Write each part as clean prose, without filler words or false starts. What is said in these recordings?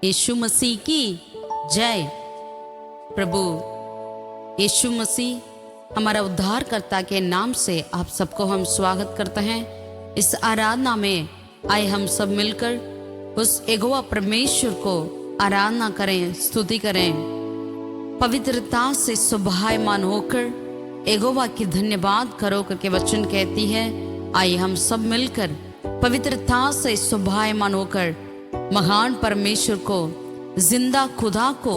यीशु मसीह की जय। प्रभु यीशु मसीह हमारा उद्धारकर्ता के नाम से आप सबको हम स्वागत करते हैं। इस आराधना में आए हम सब मिलकर उस यहोवा परमेश्वर को आराधना करें, स्तुति करें, पवित्रता से शोभायमान होकर यहोवा की धन्यवाद करो करके वचन कहती है। आइए हम सब मिलकर पवित्रता से शोभायमान होकर महान परमेश्वर को, जिंदा खुदा को,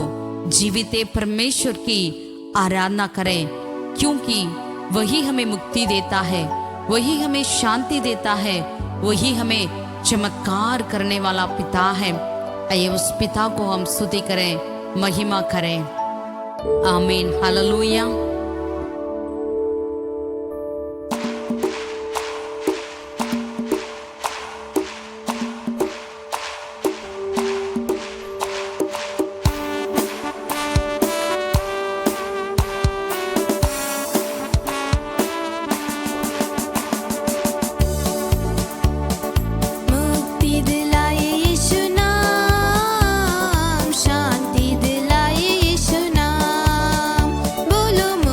जीवित परमेश्वर की आराधना करें, क्योंकि वही हमें मुक्ति देता है, वही हमें शांति देता है, वही हमें चमत्कार करने वाला पिता है। आइए उस पिता को हम स्तुति करें, महिमा करें। आमीन, हालेलुया। शांति दिलाए यीशु नाम, बोलो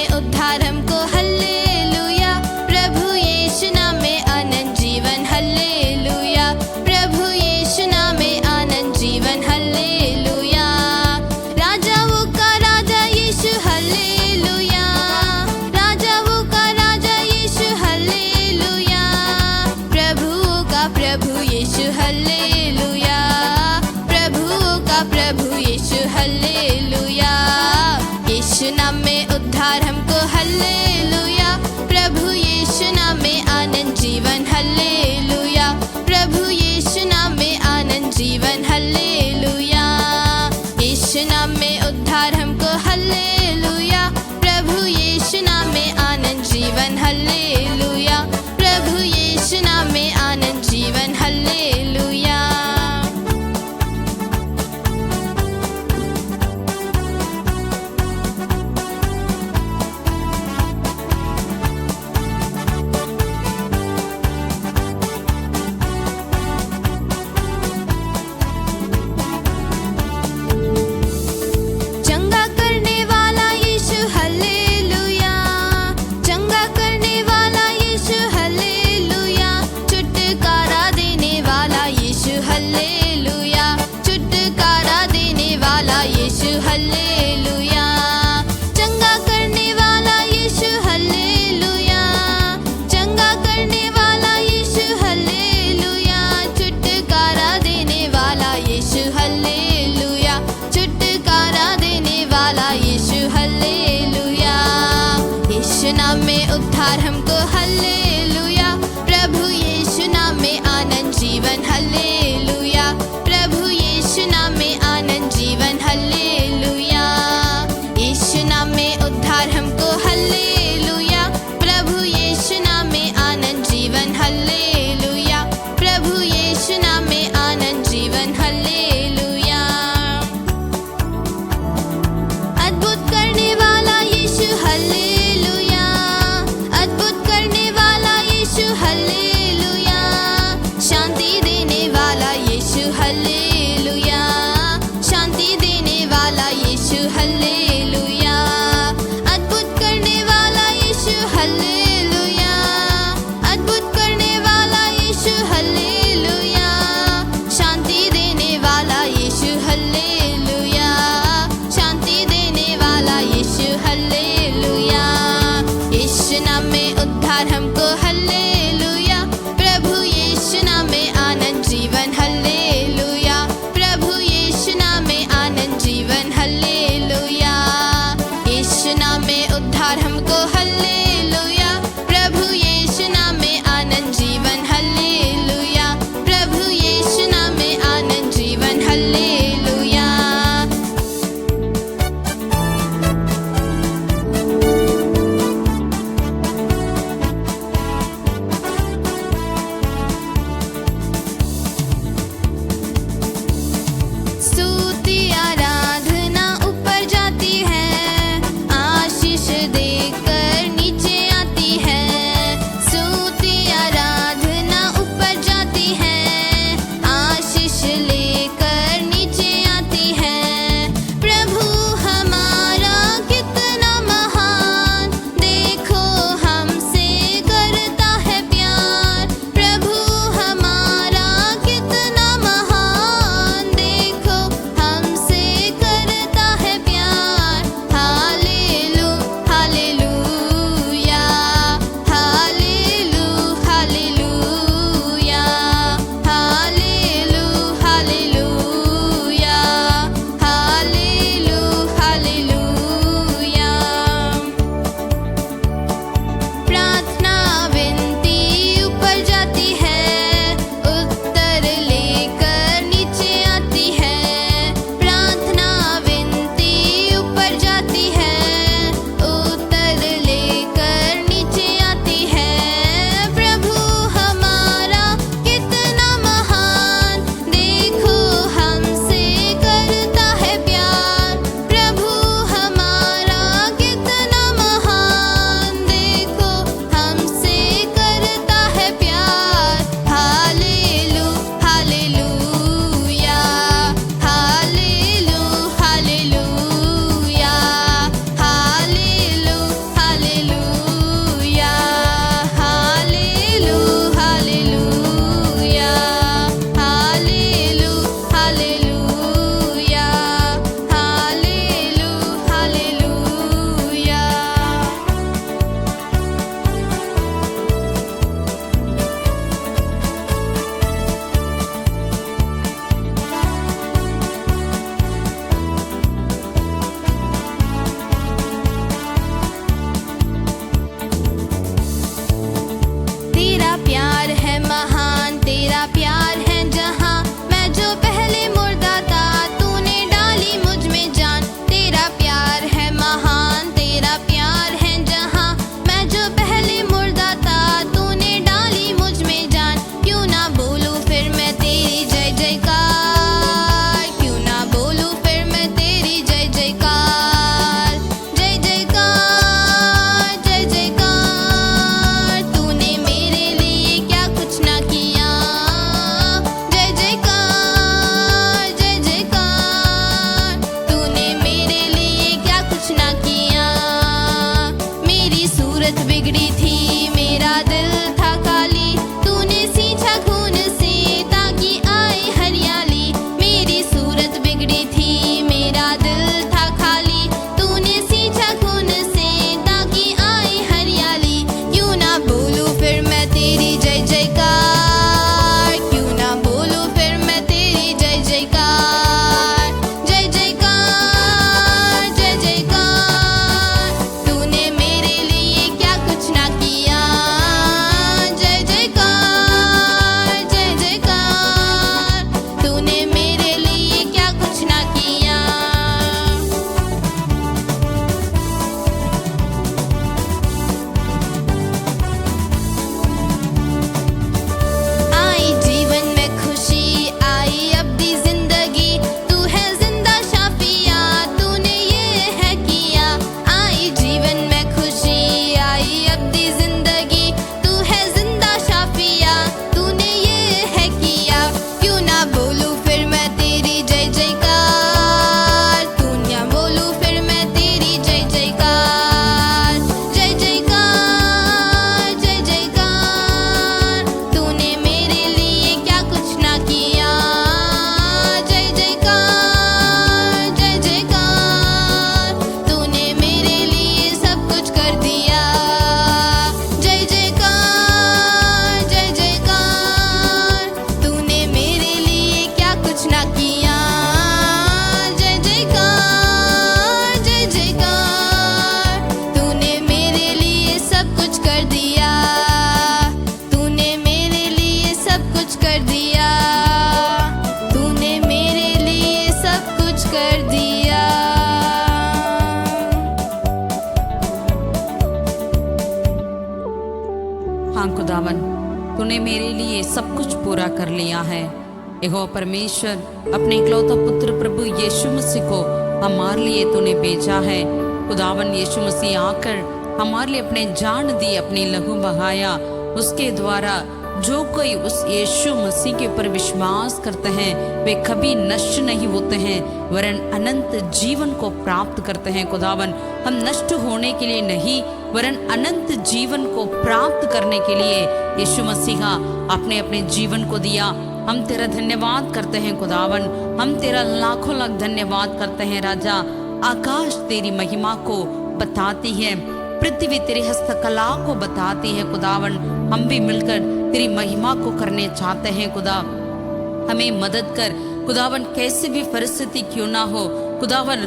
में उद्धार हमको हल्लेलुया, प्रभु यीशु नाम में आनंद जीवन हल्लेलुया, प्रभु यीशु नाम में आनंद जीवन हल्लेलुया, राजाओं का राजा यीशु हल्लेलुया, राजाओं का राजा यीशु हल्लेलुया, प्रभु का प्रभु यीशु हल्लेलुया, प्रभु का प्रभु यीशु हल्लेलुया, यीशु नाम में उद्धार हमको हल्लेलुया, प्रभु यीशु नाम में आनंद जीवन हल्लेलुया, प्रभु यीशु नाम में आनंद जीवन हल्लेलुया, यीशु नाम में उद्धार हमको हल्लेलुया, प्रभु यीशु नाम में आनंद जीवन हल्लेलुया, प्रभु यीशु नाम में आनंद जीवन हल्लेलुया। चंगा करने वाला यीशु हल्लेलुया, चंगा करने वाला यीशु हल्लेलुया, छुटकारा देने वाला यीशु हल्लेलुया, छुटकारा देने वाला यीशु हल्लेलुया, चंगा करने वाला यीशु हल्लेलुया, चंगा करने वाला यीशु हल्लेलुया, छुटकारा देने वाला यीशु हल्लेलुया, छुटकारा देने वाला यीशु हल्लेलुया, यीशु नाम में उद्धार हमको हल्लेलुया, प्रभु यीशु नाम में आनंद जीवन हल्लेलुया, प्रभु यीशु नाम में आनंद जीवन हल्लेलुया, यीशु नाम में उद्धार हमको हल्लेलुया, प्रभु यीशु नाम में आनंद जीवन हल्लेलुया, प्रभु यीशु नाम में आनंद जीवन हल्लेलुया, अद्भुत करने वाला यीशु हल्लेलुया, अद्भुत करने वाला यीशु हल्लेलुया, शांति देने वाला यीशु हल्लेलुया, शांति देने वाला यीशु हल्लेलुया, अद्भुत करने वाला यीशु हल्लेलुया, अद्भुत करने वाला यीशु हल्लेलुया, शांति देने वाला यीशु हल्लेलुया, शांति देने वाला यीशु हल्लेलुया, यीशु नाम में उद्धार हमको हल्लेलुया, प्रभु यीशु नाम में आनंद जीवन हल्लेलुया, प्रभु यीशु नाम में आनंद जीवन हल्लेलुया, यीशु नाम में उद्धार हमको हल्लेलुया, प्रभु यीशु नाम में आनंद जीवन हल्लेलुया, प्रभु यीशु नाम में आनंद जीवन हल्लेलुया। स्तुति आराधना ऊपर जाती है, आशीष देकर नीचे आती है, स्तुति आराधना ऊपर जाती है, आशीष लेकर नीचे आती है, प्रभु हमारा कितना महान, देखो हमसे करता है प्यार, प्रभु हमारा कितना महान, देखो हमसे करता है प्यार, हालेलू हालेलुया दी जिंदगी, तू है जिंदा शाफिया, तूने ये है किया, क्यों ना बोलूं फिर मैं तेरी जय जयकार, क्यों ना बोलूं फिर मैं तेरी जय जयकार, जय जयकार, जय जयकार, तूने मेरे लिए क्या कुछ ना किया, जय जयकार, जय जयकार, तूने मेरे लिए सब कुछ कर दिया, जय जयकार, जय जयकार, तूने मेरे लिए क्या कुछ ना किया, जय जयकार, जय जयकार, तूने मेरे लिए सब कुछ कर दिया, तूने मेरे लिए सब कुछ कर दिया, तूने मेरे लिए सब कुछ कर दिया। हाँ खुदावन, तूने मेरे लिए सब कुछ पूरा कर लिया है। यहोवा परमेश्वर अपने इकलौता पुत्र प्रभु यीशु मसीह को हमारे लिए तूने भेजा है। खुदावन यीशु मसीह आकर हमारे लिए अपने जान दी, अपनी लहू बहाया। उसके द्वारा जो कोई उस यीशु मसीह के ऊपर विश्वास करते हैं वे कभी नष्ट नहीं होते हैं वरन अनंत जीवन को प्राप्त करते हैं। खुदावन, हम नष्ट होने के लिए नहीं वरन अनंत जीवन को प्राप्त करने के लिए यीशु मसीहा आपने अपने जीवन को दिया। हम तेरा धन्यवाद करते हैं खुदावन, हम तेरा लाखों लाख धन्यवाद करते हैं राजा। आकाश तेरी महिमा को बताती है, पृथ्वी तेरी हस्तकला को बताती है खुदावन। हम भी मिलकर तेरी महिमा को करने चाहते हैं खुदा। हमें मदद कर खुदावन, कैसे भी परिस्थिति क्यों ना हो खुदावन,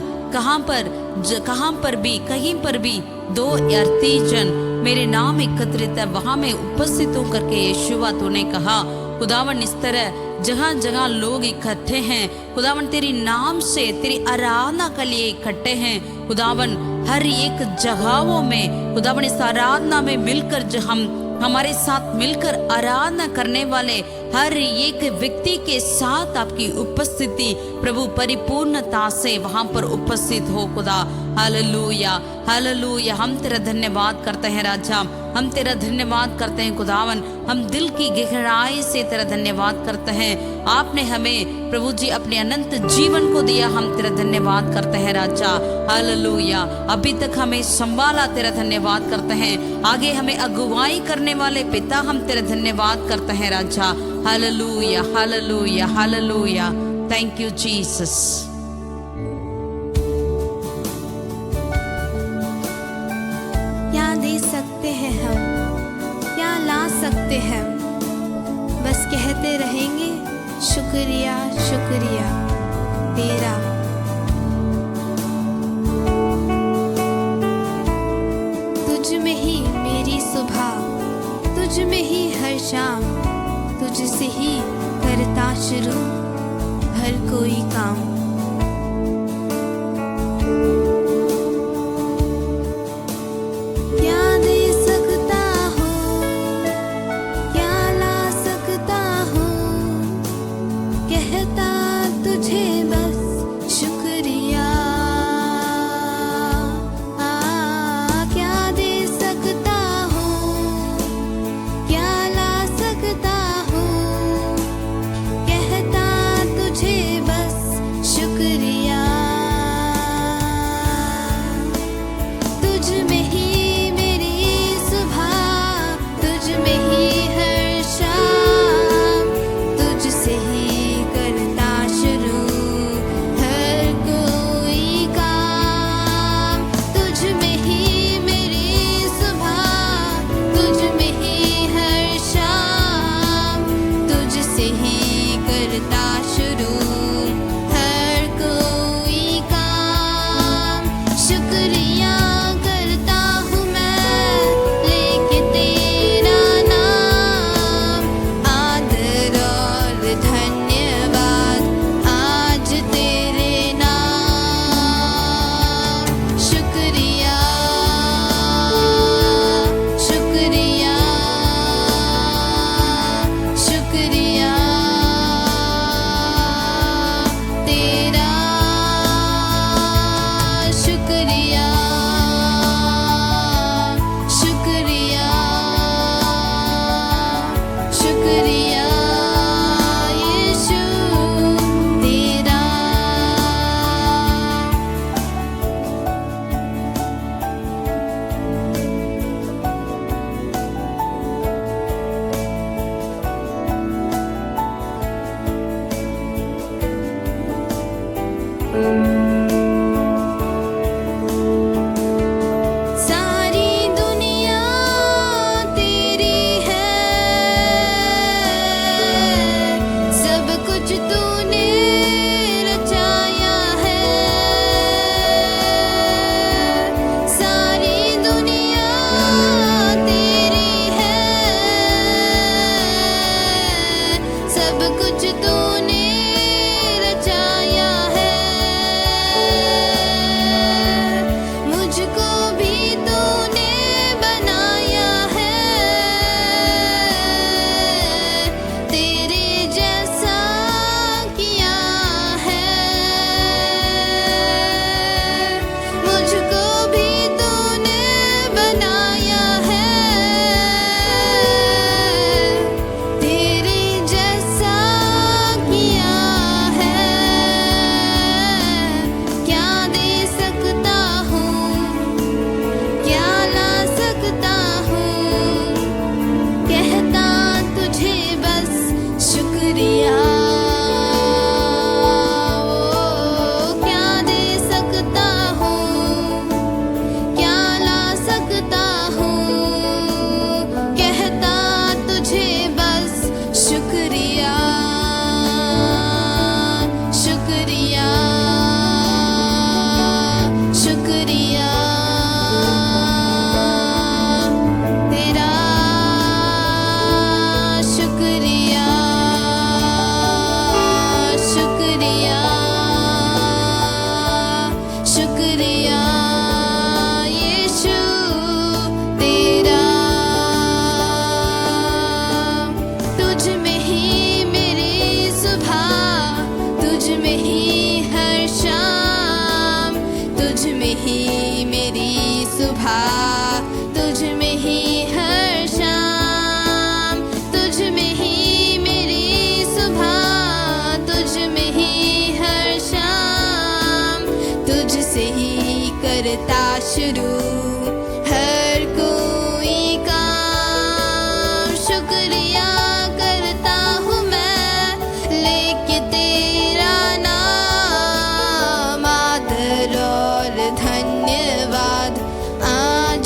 कहीं पर भी 2 या 3 जन मेरे नाम एकत्रित है वहां मैं उपस्थित हूँ करके यीशुआ तूने कहा। खुदावन, इस तरह जहाँ जहाँ लोग इकट्ठे हैं खुदावन, तेरी नाम से तेरी आराधना के लिए इकट्ठे हैं खुदावन। हर एक जगहों में खुदावन इस आराधना में मिलकर जो हम हमारे साथ मिलकर आराधना करने वाले हर एक व्यक्ति के साथ आपकी उपस्थिति प्रभु परिपूर्णता से वहां पर उपस्थित हो खुदा। Hallelujah, hallelujah. हम तेरा धन्यवाद करते हैं राजा, हम तेरा धन्यवाद करते हैं खुदावन। हम दिल की गहराई से तेरा धन्यवाद करते हैं। आपने हमें प्रभु जी अपने अनंत जीवन को दिया, हम तेरा धन्यवाद करते हैं राजा। हालेलुया। अभी तक हमें संभाला, तेरा धन्यवाद करते हैं। आगे हमें अगुवाई करने वाले पिता, हम तेरा धन्यवाद करते हैं राजा। हालेलुया, हालेलुया, हालेलुया। Thank you Jesus. क्या दे सकते हैं हम, क्या ला सकते हैं, बस कहते रहेंगे शुक्रिया शुक्रिया तेरा। तुझ में ही मेरी सुबह, तुझ में ही हर शाम, तुझसे ही करता शुरू हर कोई काम। क्या दे सकता हूँ, क्या ला सकता हूँ, कहता तुझे बस शुक्रिया। क्या दे सकता हूँ, क्या ला सकता हूँ, कहता तुझे बस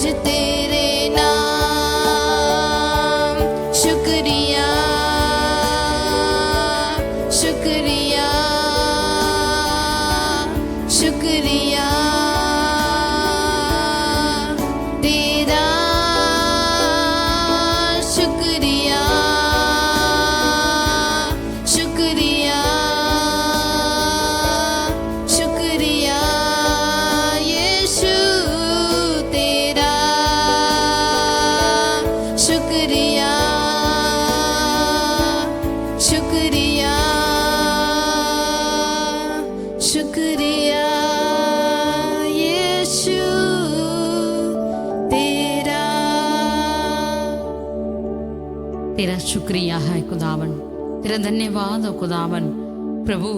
मुझ तेरे नाम। शुक्रिया शुक्रिया शुक्रिया तेरा, शुक्रिया शुक्रिया शुक्रिया यीशु तेरा, शुक्रिया शुक्रिया शुक्रिया यीशु तेरा। तेरा शुक्रिया है खुदावन, तेरा धन्यवाद हो खुदावन। प्रभु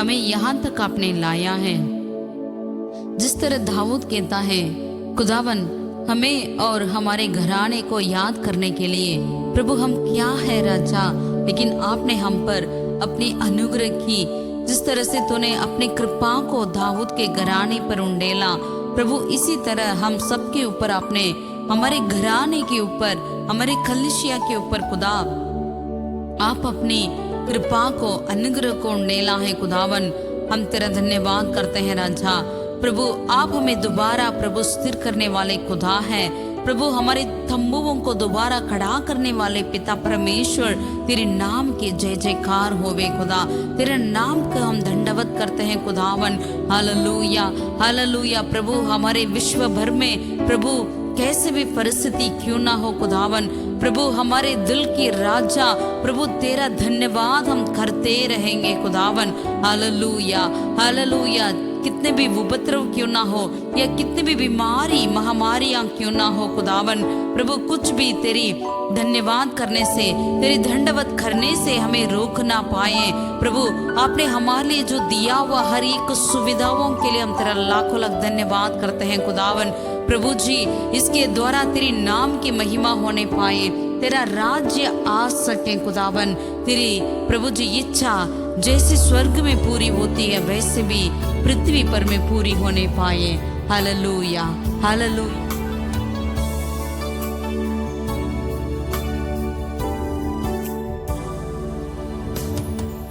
हमें यहाँ तक आपने लाया है। जिस तरह दाऊद कहता है खुदावन, हमें और हमारे घराने को याद करने के लिए प्रभु हम क्या है राजा, लेकिन आपने हम पर अपनी अनुग्रह की। जिस तरह से तूने अपनी कृपा को दाऊद के घराने पर उंडेला प्रभु, इसी तरह हम सबके ऊपर आपने, हमारे घराने के ऊपर, हमारे कलीसिया के ऊपर खुदा आप अपनी कृपा को, अनुग्रह को उंडेला है खुदावन। हम तेरा धन्यवाद करते हैं राजा। प्रभु आप हमें दोबारा प्रभु स्थिर करने वाले खुदा है। प्रभु हमारे तंबुओं को दोबारा खड़ा करने वाले पिता परमेश्वर, तेरे नाम के जय जयकार होवे खुदा। तेरे नाम का हम दंडवत करते हैं खुदावन। Hallelujah hallelujah. प्रभु हमारे विश्व भर में प्रभु कैसे भी परिस्थिति क्यों ना हो खुदावन, प्रभु हमारे दिल के राजा प्रभु तेरा धन्यवाद हम करते रहेंगे खुदावन। Hallelujah hallelujah. कितने भी उपद्रव क्यों ना हो या कितने भी बीमारी महामारियां क्यों ना हो खुदावन, प्रभु कुछ भी तेरी धन्यवाद करने से, तेरी दंडवत करने से हमें रोक ना पाए। प्रभु आपने हमारे लिए जो दिया हुआ हर एक सुविधाओं के लिए हम तेरा लाखों लाख धन्यवाद करते हैं खुदावन। प्रभु जी इसके द्वारा तेरी नाम की महिमा होने पाए, तेरा राज्य आ सके खुदावन। तेरी प्रभु जी इच्छा जैसे स्वर्ग में पूरी होती है वैसे भी पृथ्वी पर में पूरी होने पाए। Hallelujah hallelujah.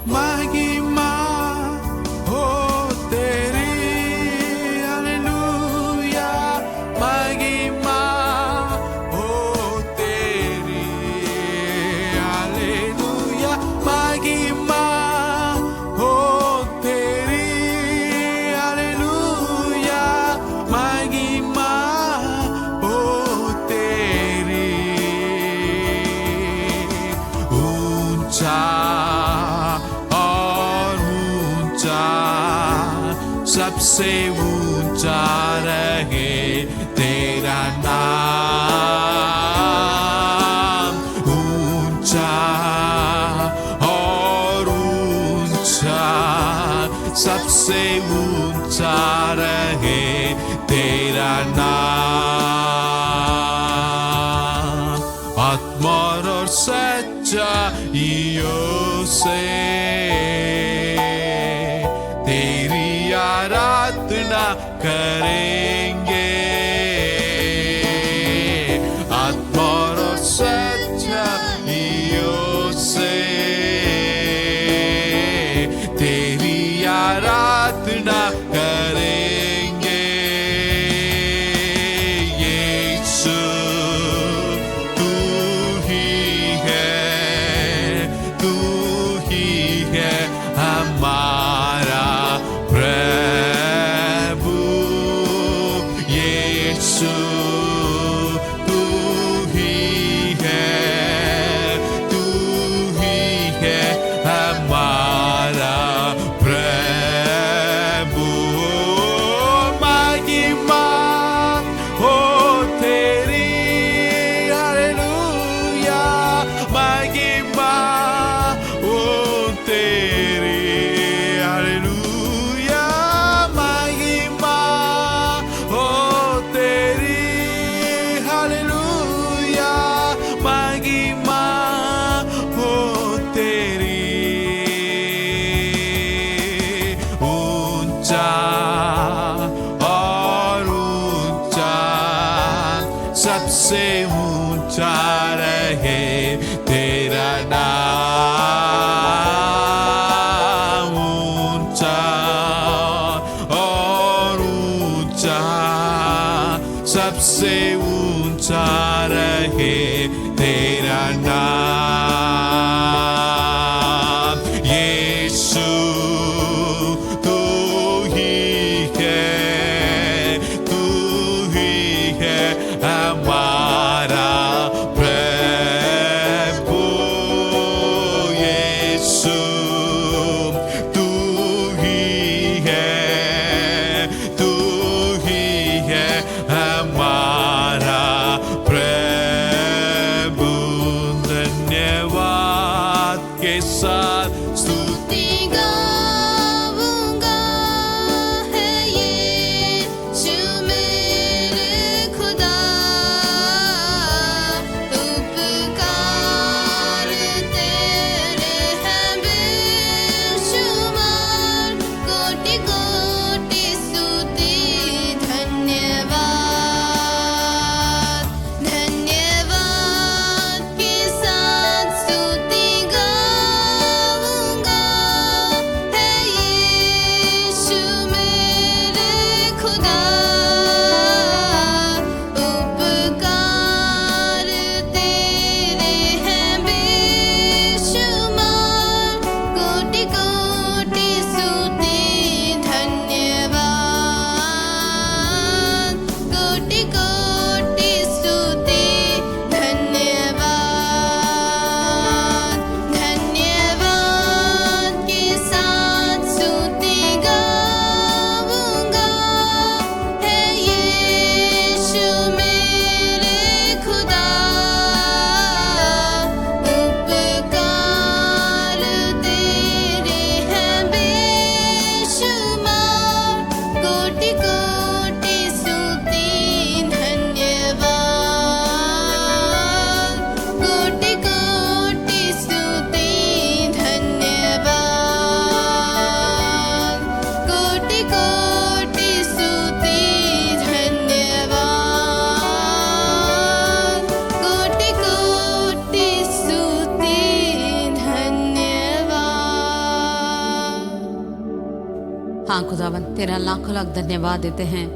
महिमा हो तेरी, हालेलुया। महिमा हो तेरी, हालेलुया। महिमा हो तेरी, हालेलुया। महिमा हो तेरी। ऊंचा सबसे ऊंचा रहे तेरा नाम। ऊंचा और ऊंचा, सबसे ऊंचा रहे तेरा नाम। आत्मा और सच्चाइयों से आराधना करेंगे। आत्मा और सच्चाइयों से तेरी आराधना करेंगे। यीशु तू ही है, तू ही सबसे ऊंचा रहे तेरा नाम, ऊंचा और ऊंचा, सबसे ऊंचा रहे तेरा नाम। यीशु तू ही है हमारा प्रभु। यीशु तू ही है हमारा प्रभु। धन्यवाद के साथ स्तुति गाऊंगा है यीशु मेरे खुदा, उपकार तेरे हैं बेशुमार, कोटि कोटि स्तुति धन्यवाद। धन्यवाद के साथ स्तुति गाऊंगा है यीशु मेरे खुदा, उपकार तेरे हैं बेशुमार, कोटि कोटि स्तुति धन्यवाद, कोटि कोटि स्तुति धन्यवाद। धन्यवाद के साथ स्तुति गाऊंगा है यीशु मेरे खुदा, उपकार तेरे हैं बेशुमार, कोटि कोटि स्तुति धन्यवाद, कोटि कोटि स्तुति धन्यवाद, कोटि कोटि स्तुति धन्यवाद, कोटि कोटि स्तुति धन्यवाद। हाँ खुदावन, तेरा लाखों लाख धन्यवाद देते हैं,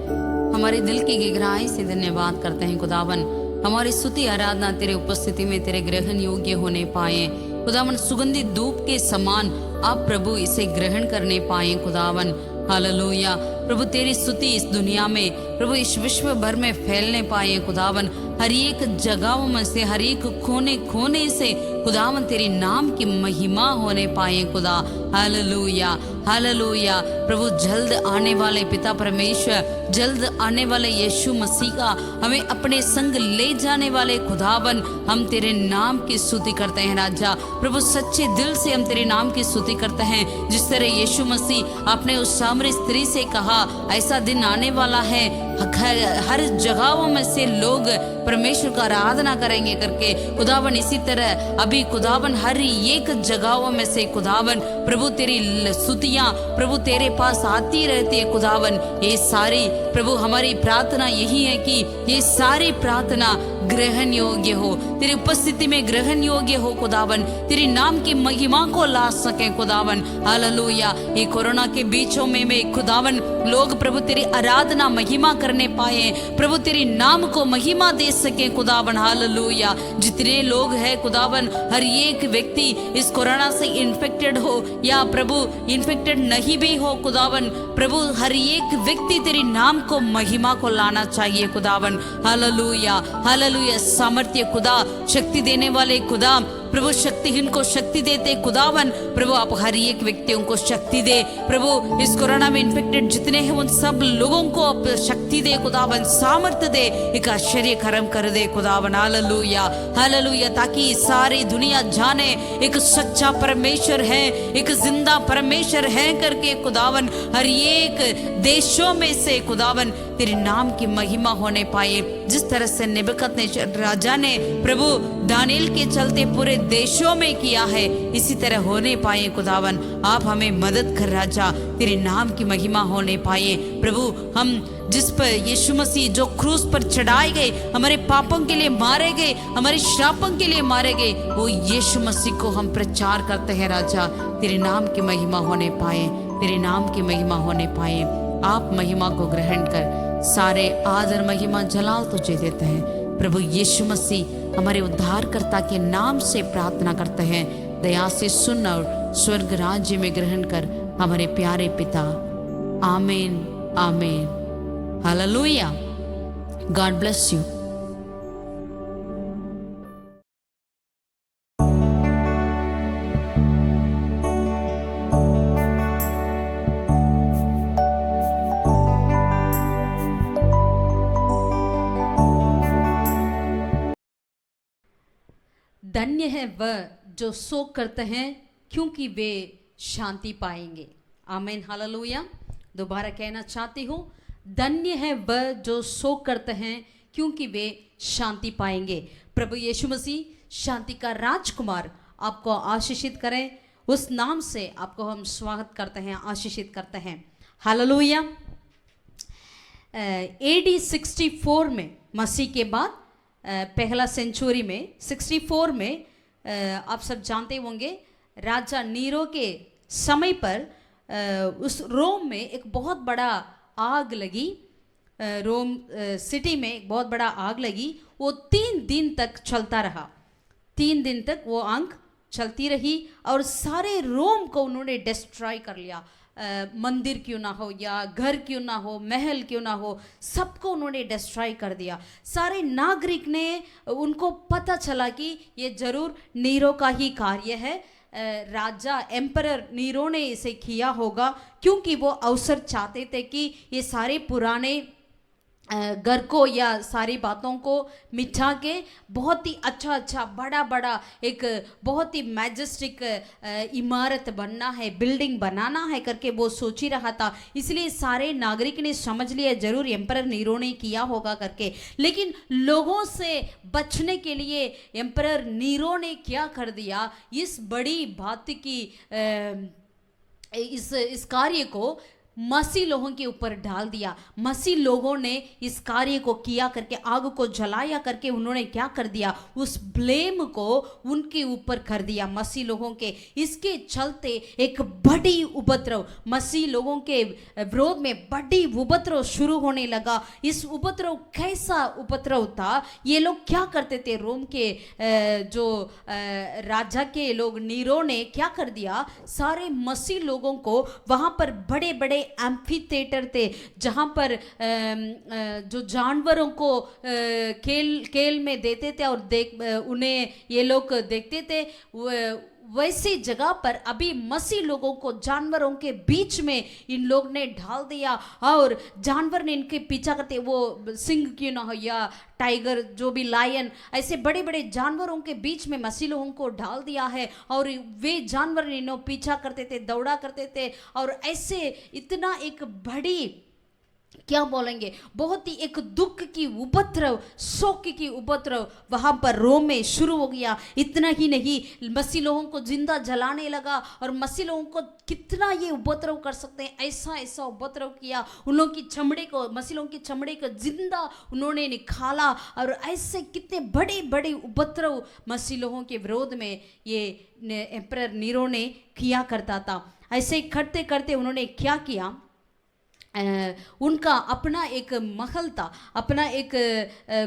हमारे दिल की गहराई से धन्यवाद करते हैं खुदावन। हमारी स्तुति आराधना तेरे उपस्थिति में तेरे ग्रहण योग्य होने पाए खुदावन। सुगंधित धूप के समान आप प्रभु इसे ग्रहण करने पाए खुदावन। हालेलुया प्रभु, तेरी स्तुति इस दुनिया में प्रभु इस विश्व भर में फैलने पाए खुदावन। हर एक जगहों में से, हर एक कोने कोने से खुदावन तेरे नाम की महिमा होने पाए खुदा। हालेलुया हालेलुया प्रभु, जल्द आने वाले पिता परमेश्वर, जल्द आने वाले यीशु मसीह का हमें अपने संग ले जाने वाले खुदावन, हम तेरे नाम की स्तुति करते हैं राजा। प्रभु सच्चे दिल से हम तेरे नाम की स्तुति करते हैं। जिस तरह यीशु मसीह आपने उस सामरी स्त्री से कहा, ऐसा दिन आने वाला है हर जगहों में से लोग परमेश्वर का आराधना करेंगे करके खुदावन, इसी तरह अभी खुदावन हर एक जगहों में से खुदावन प्रभु तेरी स्तुतियां प्रभु तेरे पास आती रहती है खुदावन। ये सारी प्रभु हमारी प्रार्थना यही है कि ये सारी प्रार्थना ग्रहण योग्य हो, तेरी उपस्थिति में ग्रहण योग्य हो खुदावन, तेरी नाम की महिमा को ला सके खुदावन। हालेलुया, ये कोरोना के बीचों में खुदावन लोग प्रभु तेरी आराधना महिमा करने पाए, प्रभु तेरी नाम को महिमा दे सके खुदावन। हालेलुया, जितने लोग हैं खुदावन, हर एक व्यक्ति इस कोरोना से इन्फेक्टेड हो या प्रभु इन्फेक्टेड नहीं भी हो खुदावन, प्रभु हर एक व्यक्ति तेरी नाम को महिमा को लाना चाहिए खुदावन। हालेलुया हालेलुया, सामर्थ्य खुदा, शक्ति देने वाले खुदा, प्रभु शक्तिहीन को शक्ति देते खुदावन। प्रभु आप हर एक व्यक्तियों को शक्ति दे प्रभु, इस कोरोना में इन्फेक्टेड जितने हैं उन सब लोगों को आप शक्ति दे खुदावन, सामर्थ्य दे, एक आश्चर्य कर्म कर दे खुदावन। हालेलुया हालेलुया, ताकि सारी दुनिया जाने एक सच्चा परमेश्वर है, एक जिंदा परमेश्वर है करके खुदावन। हर एक देशों में से खुदावन तेरे नाम की महिमा होने पाए। जिस तरह से नेबुकदनेस्सर राजा ने प्रभु दानियेल के चलते पूरे देशों में किया है, इसी तरह होने पाए खुदावन। आप हमें मदद कर राजा, तेरे नाम की महिमा होने पाए। प्रभु हम जिस पर यीशु मसीह जो क्रूस पर चढ़ाए गए, हमारे पापों के लिए मारे गए, हमारे श्रापों के लिए मारे गए, वो यीशु मसीह को हम प्रचार करते हैं राजा। तेरे नाम की महिमा होने पाए, तेरे नाम की महिमा होने पाए। आप महिमा को ग्रहण कर, सारे आदर महिमा जलाल तुझे देते हैं। प्रभु यीशु मसीह हमारे उद्धारकर्ता के नाम से प्रार्थना करते हैं। दया से सुन और स्वर्ग राज्य में ग्रहण कर हमारे प्यारे पिता। आमीन आमीन। हालेलुया। God bless you. धन्य है वह जो शोक करते हैं, क्योंकि वे शांति पाएंगे। आमीन हालेलुया। दोबारा कहना चाहती हूँ, धन्य है वह जो शोक करते हैं, क्योंकि वे शांति पाएंगे। प्रभु यीशु मसीह शांति का राजकुमार आपको आशीषित करें, उस नाम से आपको हम स्वागत करते हैं, आशीषित करते हैं। हालेलुया। AD 64 में, मसीह के बाद पहला सेंचुरी में 64 में, आप सब जानते होंगे, राजा नीरो के समय पर उस रोम में एक बहुत बड़ा आग लगी। रोम सिटी में एक बहुत बड़ा आग लगी। वो 3 दिन तक चलता रहा। 3 दिन तक वो आग चलती रही और सारे रोम को उन्होंने डिस्ट्रॉय कर लिया। मंदिर क्यों ना हो या घर क्यों ना हो, महल क्यों ना हो, सबको उन्होंने डिस्ट्रॉय कर दिया। सारे नागरिक ने, उनको पता चला कि ये जरूर नीरो का ही कार्य है, राजा एम्परर नीरो ने इसे किया होगा, क्योंकि वो अवसर चाहते थे कि ये सारे पुराने घर को या सारी बातों को मिटा के बहुत ही अच्छा बड़ा बड़ा एक बहुत ही मैजेस्टिक इमारत बनना है, बिल्डिंग बनाना है करके वो सोच ही रहा था। इसलिए सारे नागरिक ने समझ लिया जरूर एम्परर नीरो ने किया होगा करके। लेकिन लोगों से बचने के लिए एम्परर नीरो ने क्या कर दिया, इस बड़ी बात की इस कार्य को मसीह लोगों के ऊपर डाल दिया। मसीह लोगों ने इस कार्य को किया करके, आग को जलाया करके उन्होंने क्या कर दिया, उस ब्लेम को उनके ऊपर कर दिया मसीह लोगों के। इसके चलते एक बड़ी उपद्रव, मसीह लोगों के विरोध में बड़ी उपद्रव शुरू होने लगा। इस उपद्रव कैसा उपद्रव था, ये लोग क्या करते थे, रोम के जो राजा के लोग नीरो ने क्या कर दिया, सारे मसीह लोगों को वहाँ पर बड़े बड़े एम्फी थिएटर थे जहाँ पर जो जानवरों को खेल में देते थे और उन्हें ये लोग देखते थे, वैसी जगह पर अभी मसीह लोगों को जानवरों के बीच में इन लोग ने डाल दिया और जानवर ने इनके पीछा करते, वो सिंह क्यों ना हो या टाइगर, जो भी लायन, ऐसे बड़े बड़े जानवरों के बीच में मसीह लोगों को डाल दिया है और वे जानवर इन्हों पीछा करते थे, दौड़ा करते थे और ऐसे इतना एक बड़ी क्या बोलेंगे, बहुत ही एक दुख की उपद्रव, शोक की उपद्रव वहां पर रोम में शुरू हो गया। इतना ही नहीं, मसीह लोगों को जिंदा जलाने लगा और मसीह लोगों को कितना ये उपद्रव कर सकते हैं, ऐसा ऐसा उपद्रव किया। उन लोगों की चमड़े को, मसीह लोगों की चमड़े को जिंदा उन्होंने निकाला और ऐसे कितने बड़े बड़े उपद्रव मसीह लोगों के विरोध में ये एम्परर नीरो ने किया करता था। ऐसे करते करते उन्होंने क्या किया, उनका अपना एक महल था, अपना एक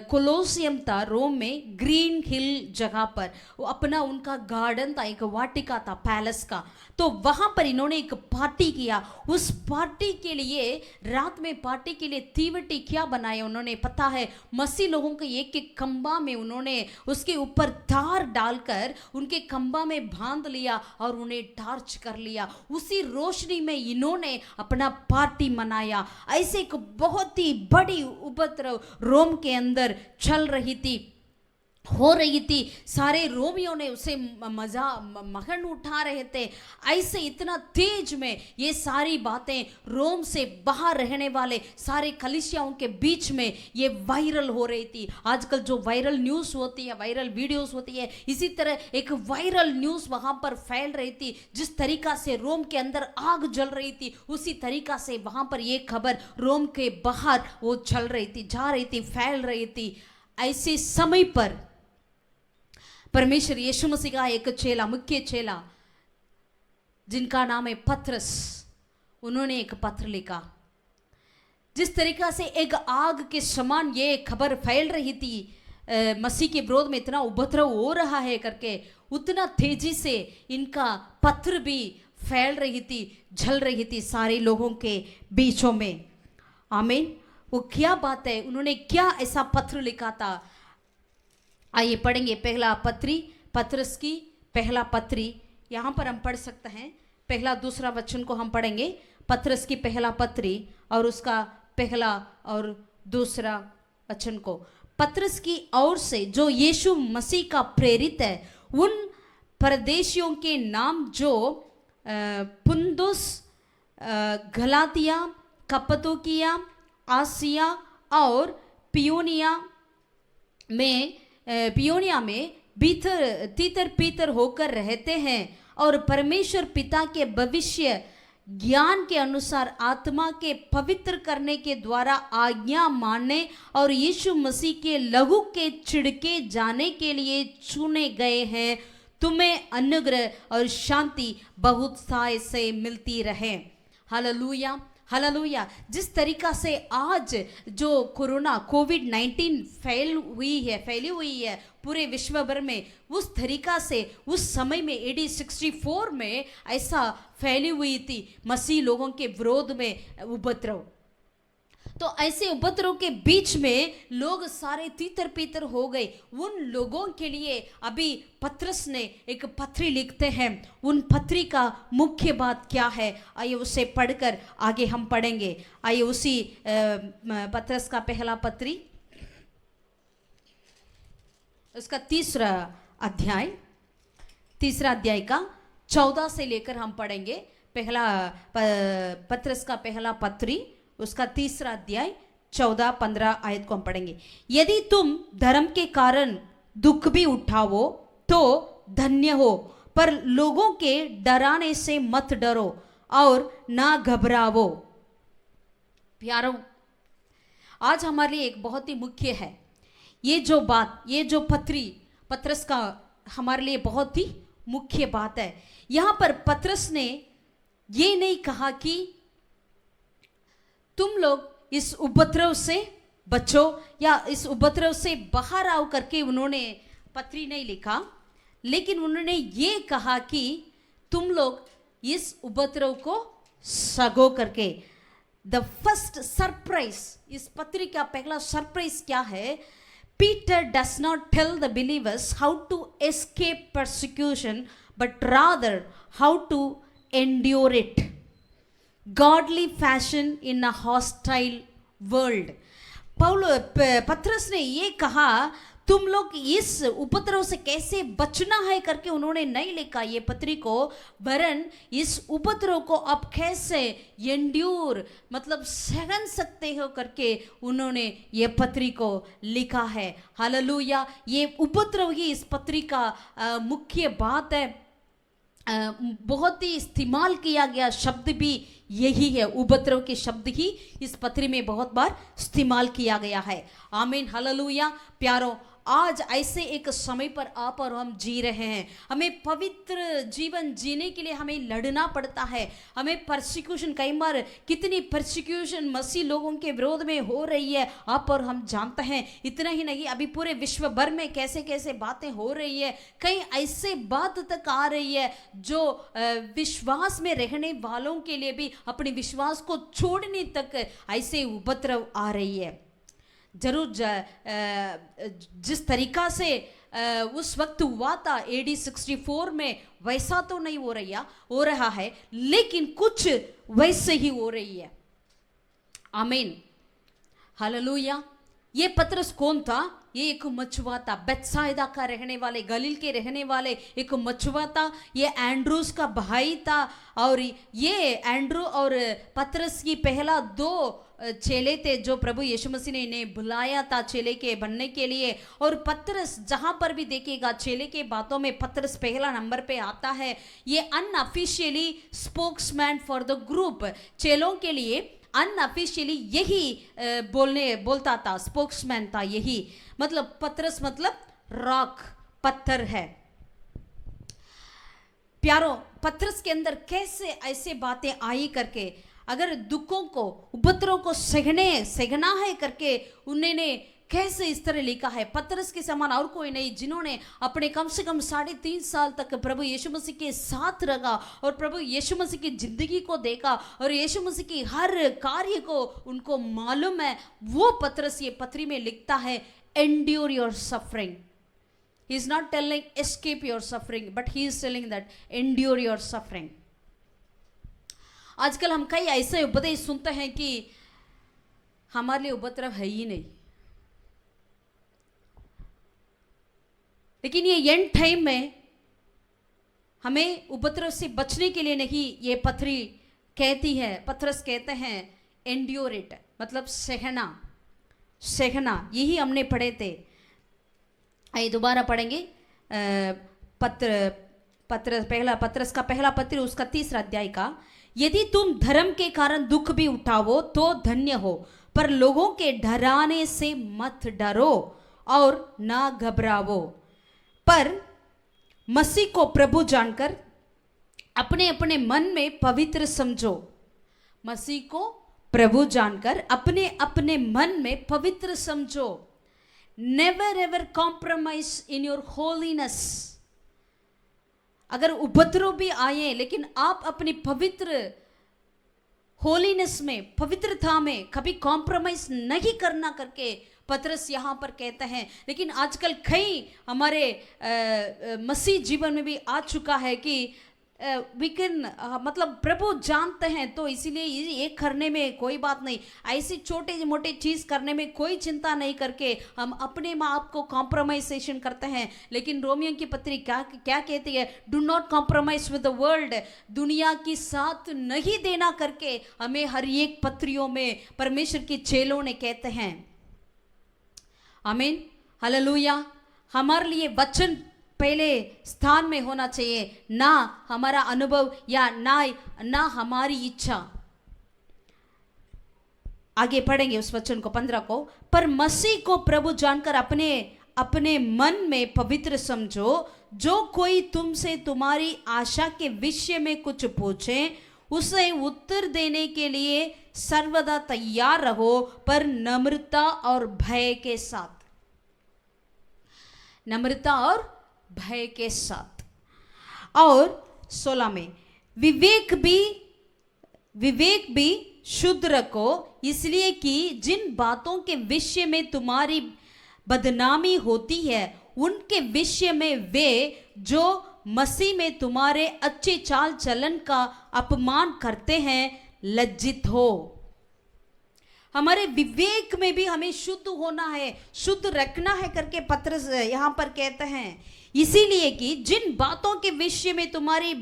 कोलोसियम था रोम में, ग्रीन हिल जगह पर, वो अपना उनका गार्डन था, एक वाटिका था पैलेस का। तो वहाँ पर इन्होंने एक पार्टी किया। उस पार्टी के लिए, रात में पार्टी के लिए तीवटी क्या बनाया उन्होंने पता है, मसीह लोगों के एक एक खंबा में उन्होंने उसके ऊपर तार डालकर उनके खंबा में बांध लिया और उन्हें टार्च कर लिया। उसी रोशनी में इन्होंने अपना पार्टी मनाया। ऐसे एक बहुत ही बड़ी उपद्रव रोम के अंदर चल रही थी। हो रही थी, सारे रोमियों ने उसे मगन उठा रहे थे। ऐसे इतना तेज में ये सारी बातें रोम से बाहर रहने वाले सारे कलीसियाओं के बीच में ये वायरल हो रही थी। आजकल जो वायरल न्यूज़ होती है, वायरल वीडियोस होती है, इसी तरह एक वायरल न्यूज़ वहाँ पर फैल रही थी। जिस तरीका से रोम के अंदर आग जल रही थी, उसी तरीका से वहाँ पर ये खबर रोम के बाहर वो चल रही थी, जा रही थी, फैल रही थी। ऐसे समय पर परमेश्वर यीशु मसीह का एक चेला, मुख्य चेला जिनका नाम है पतरस, उन्होंने एक पत्र लिखा। जिस तरीका से एक आग के समान ये खबर फैल रही थी, मसीह के विरोध में इतना उपद्रव हो रहा है करके, उतना तेजी से इनका पत्र भी फैल रही थी, जल रही थी सारे लोगों के बीचों में। आमीन। वो क्या बात है, उन्होंने क्या ऐसा पत्र लिखा था? आइए पढ़ेंगे पहला पत्री, पतरस की पहला पत्री। यहाँ पर हम पढ़ सकते हैं, पहला दूसरा वचन को हम पढ़ेंगे, पतरस की पहला पत्री और उसका पहला और दूसरा वचन को। पतरस की ओर से जो यीशु मसीह का प्रेरित है, उन परदेशियों के नाम जो पुंदुस, गलातिया, कप्पदोकिया, आसिया और पियोनिया में तीतर पीतर होकर रहते हैं और परमेश्वर पिता के भविष्य ज्ञान के अनुसार आत्मा के पवित्र करने के द्वारा आज्ञा मानने और यीशु मसीह के लहू के छिड़के जाने के लिए चुने गए हैं। तुम्हें अनुग्रह और शांति बहुत से मिलती रहे। Hallelujah, hallelujah. जिस तरीका से आज जो कोरोना कोविड-19 फैली हुई है पूरे विश्व भर में, उस तरीका से उस समय में AD 64 में ऐसा फैली हुई थी मसीह लोगों के विरोध में उपद्रव। तो ऐसे उपद्रव के बीच में लोग सारे तीतर पीतर हो गए। उन लोगों के लिए अभी पतरस ने एक पत्री लिखते हैं। उन पत्री का मुख्य बात क्या है, आइए उसे पढ़कर आगे हम पढ़ेंगे। आइए उसी पतरस का पहला पत्री, उसका तीसरा अध्याय का 14 से लेकर हम पढ़ेंगे। पहला पतरस का पहला पत्री, उसका तीसरा अध्याय 14-15 आयत को हम पढ़ेंगे। यदि तुम धर्म के कारण दुख भी उठाओ तो धन्य हो, पर लोगों के डराने से मत डरो और ना घबराओ। प्यारों, आज हमारे लिए एक बहुत ही मुख्य है ये जो बात, ये जो पतरस का हमारे लिए बहुत ही मुख्य बात है। यहाँ पर पतरस ने ये नहीं कहा कि तुम लोग इस उपद्रव से बचो या इस उपद्रव से बाहर आओ करके उन्होंने पत्री नहीं लिखा, लेकिन उन्होंने ये कहा कि तुम लोग इस उपद्रव को सगो करके। द फर्स्ट सरप्राइज, इस पत्री का पहला सरप्राइज क्या है? Peter does not tell the believers how to escape persecution, but rather how to endure it. Godly fashion in a hostile world. पतरस ने ये कहा तुम लोग इस उपद्रव से कैसे बचना है करके उन्होंने नहीं लिखा ये पत्री को, वरन इस उपद्रव को आप कैसे एंड्योर मतलब सहन सकते हो करके उन्होंने ये पत्री को लिखा है। हालेलुया। ये उपद्रव ही इस पत्री का मुख्य बात है। बहुत ही इस्तेमाल किया गया शब्द भी यही है, उपद्रव के शब्द ही इस पत्री में बहुत बार इस्तेमाल किया गया है। आमीन, हालेलुया। प्यारों, आज ऐसे एक समय पर आप और हम जी रहे हैं। हमें पवित्र जीवन जीने के लिए हमें लड़ना पड़ता है। हमें परसिक्यूशन, कई बार कितनी परसिक्यूशन मसीह लोगों के विरोध में हो रही है आप और हम जानते हैं। इतना ही नहीं, अभी पूरे विश्व भर में कैसे कैसे बातें हो रही है। कई ऐसे बात तक आ रही है जो विश्वास में रहने वालों के लिए भी अपने विश्वास को छोड़ने तक ऐसे उपद्रव आ रही है। जरूर जिस तरीका से उस वक्त हुआ था AD 64 में, वैसा तो नहीं हो रहा है, लेकिन कुछ वैसे ही हो रही है। आमीन, हालेलुया। ये पतरस कौन था? ये एक मछुआ था, बेतसाइदा का रहने वाले, गलील के रहने वाले एक मछुआ था। ये एंड्रूस का भाई था और ये एंड्रू और पतरस की पहला 2 चेले थे जो प्रभु यीशु मसीह ने इन्हें बुलाया था चेले के बनने के लिए। और पतरस जहां पर भी देखिएगा चेले के बातों में पतरस पहला नंबर पे आता है। ये unofficially spokesman for the group, चेलों के लिए अनऑफिशियली यही बोलता था, स्पोक्समैन था यही। मतलब पतरस मतलब रॉक, पत्थर है। प्यारो, पतरस के अंदर कैसे ऐसे बातें आई करके, अगर दुखों को उपद्रव को सहना है करके उन्होंने कैसे इस तरह लिखा है। पतरस के समान और कोई नहीं जिन्होंने अपने कम से कम 3.5 साल तक प्रभु यीशु मसीह के साथ रहा और प्रभु यीशु मसीह की जिंदगी को देखा और यीशु मसीह की हर कार्य को उनको मालूम है। वो पतरस ये पत्री में लिखता है, endure your suffering. He is not telling escape your suffering, but he is telling that endure your suffering. आजकल हम कई ऐसे उपदेश सुनते हैं कि हमारे लिए उपद्रव है ही नहीं, लेकिन ये एंड टाइम में हमें उपद्रव से बचने के लिए नहीं, ये पत्री कहती है, पतरस कहते हैं एंड्योर इट, मतलब सहना। यही हमने पढ़े थे। आइए दोबारा पढ़ेंगे। पतरस का पहला पत्र उसका 3 अध्याय का, यदि तुम धर्म के कारण दुख भी उठाओ तो धन्य हो, पर लोगों के डराने से मत डरो और ना घबराओ, पर मसीह को प्रभु जानकर अपने अपने मन में पवित्र समझो। मसीह को प्रभु जानकर अपने अपने मन में पवित्र समझो। Never ever compromise in your holiness. अगर उपद्रव भी आए लेकिन आप अपनी पवित्र होलीनेस में, पवित्रता में कभी कॉम्प्रोमाइज नहीं करना करके पतरस यहाँ पर कहते हैं। लेकिन आजकल कई हमारे मसीह जीवन में भी आ चुका है कि मतलब प्रभु जानते हैं तो इसीलिए ये करने में कोई बात नहीं, ऐसी छोटे मोटे चीज़ करने में कोई चिंता नहीं करके हम अपने माँ बाप को कॉम्प्रोमाइजेशन करते हैं। लेकिन रोमियो की पत्री क्या कहती है, do not compromise with the world, दुनिया की साथ नहीं देना करके हमें हर एक पत्रियों में परमेश्वर के चेलों ने कहते हैं। आमीन, हालेलुया। हमारे लिए वचन पहले स्थान में होना चाहिए, ना हमारा अनुभव या ना हमारी इच्छा। आगे पढ़ेंगे उस वचन को 15 को, पर मसीह को प्रभु जानकर अपने अपने मन में पवित्र समझो। जो कोई तुमसे तुम्हारी आशा के विषय में कुछ पूछे उसे उत्तर देने के लिए सर्वदा तैयार रहो, पर नम्रता और भय के साथ। नम्रता और भय के साथ। और 16 में, विवेक भी शुद्ध रखो, इसलिए कि जिन बातों के विषय में तुम्हारी बदनामी होती है उनके विषय में वे जो मसीह में तुम्हारे अच्छे चाल चलन का अपमान करते हैं लज्जित हो। हमारे विवेक में भी हमें शुद्ध होना है, शुद्ध रखना है करके पतरस यहाँ पर कहते हैं। इसीलिए कि जिन बातों के विषय में तुम्हारी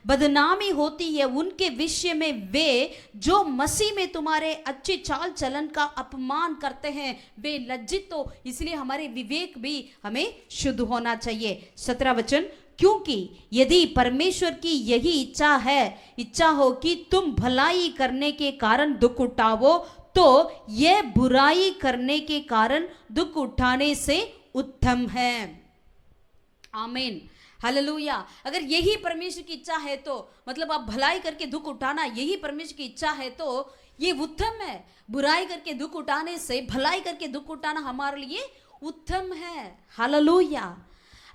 बदनामी होती है उनके विषय में वे जो मसीह में तुम्हारे अच्छे चाल चलन का अपमान करते हैं वे लज्जित हो। इसलिए हमारे विवेक भी हमें शुद्ध होना चाहिए। 17 वचन, क्योंकि यदि परमेश्वर की यही इच्छा हो कि तुम भलाई करने के कारण दुख उठाओ तो यह बुराई करने के कारण दुख उठाने से उत्तम है। आमीन, हालेलुया। अगर यही परमेश्वर की इच्छा है तो मतलब आप भलाई करके दुख उठाना यही परमेश्वर की इच्छा है तो ये उत्तम है। बुराई करके दुख उठाने से भलाई करके दुख उठाना हमारे लिए उत्तम है। हालेलुया।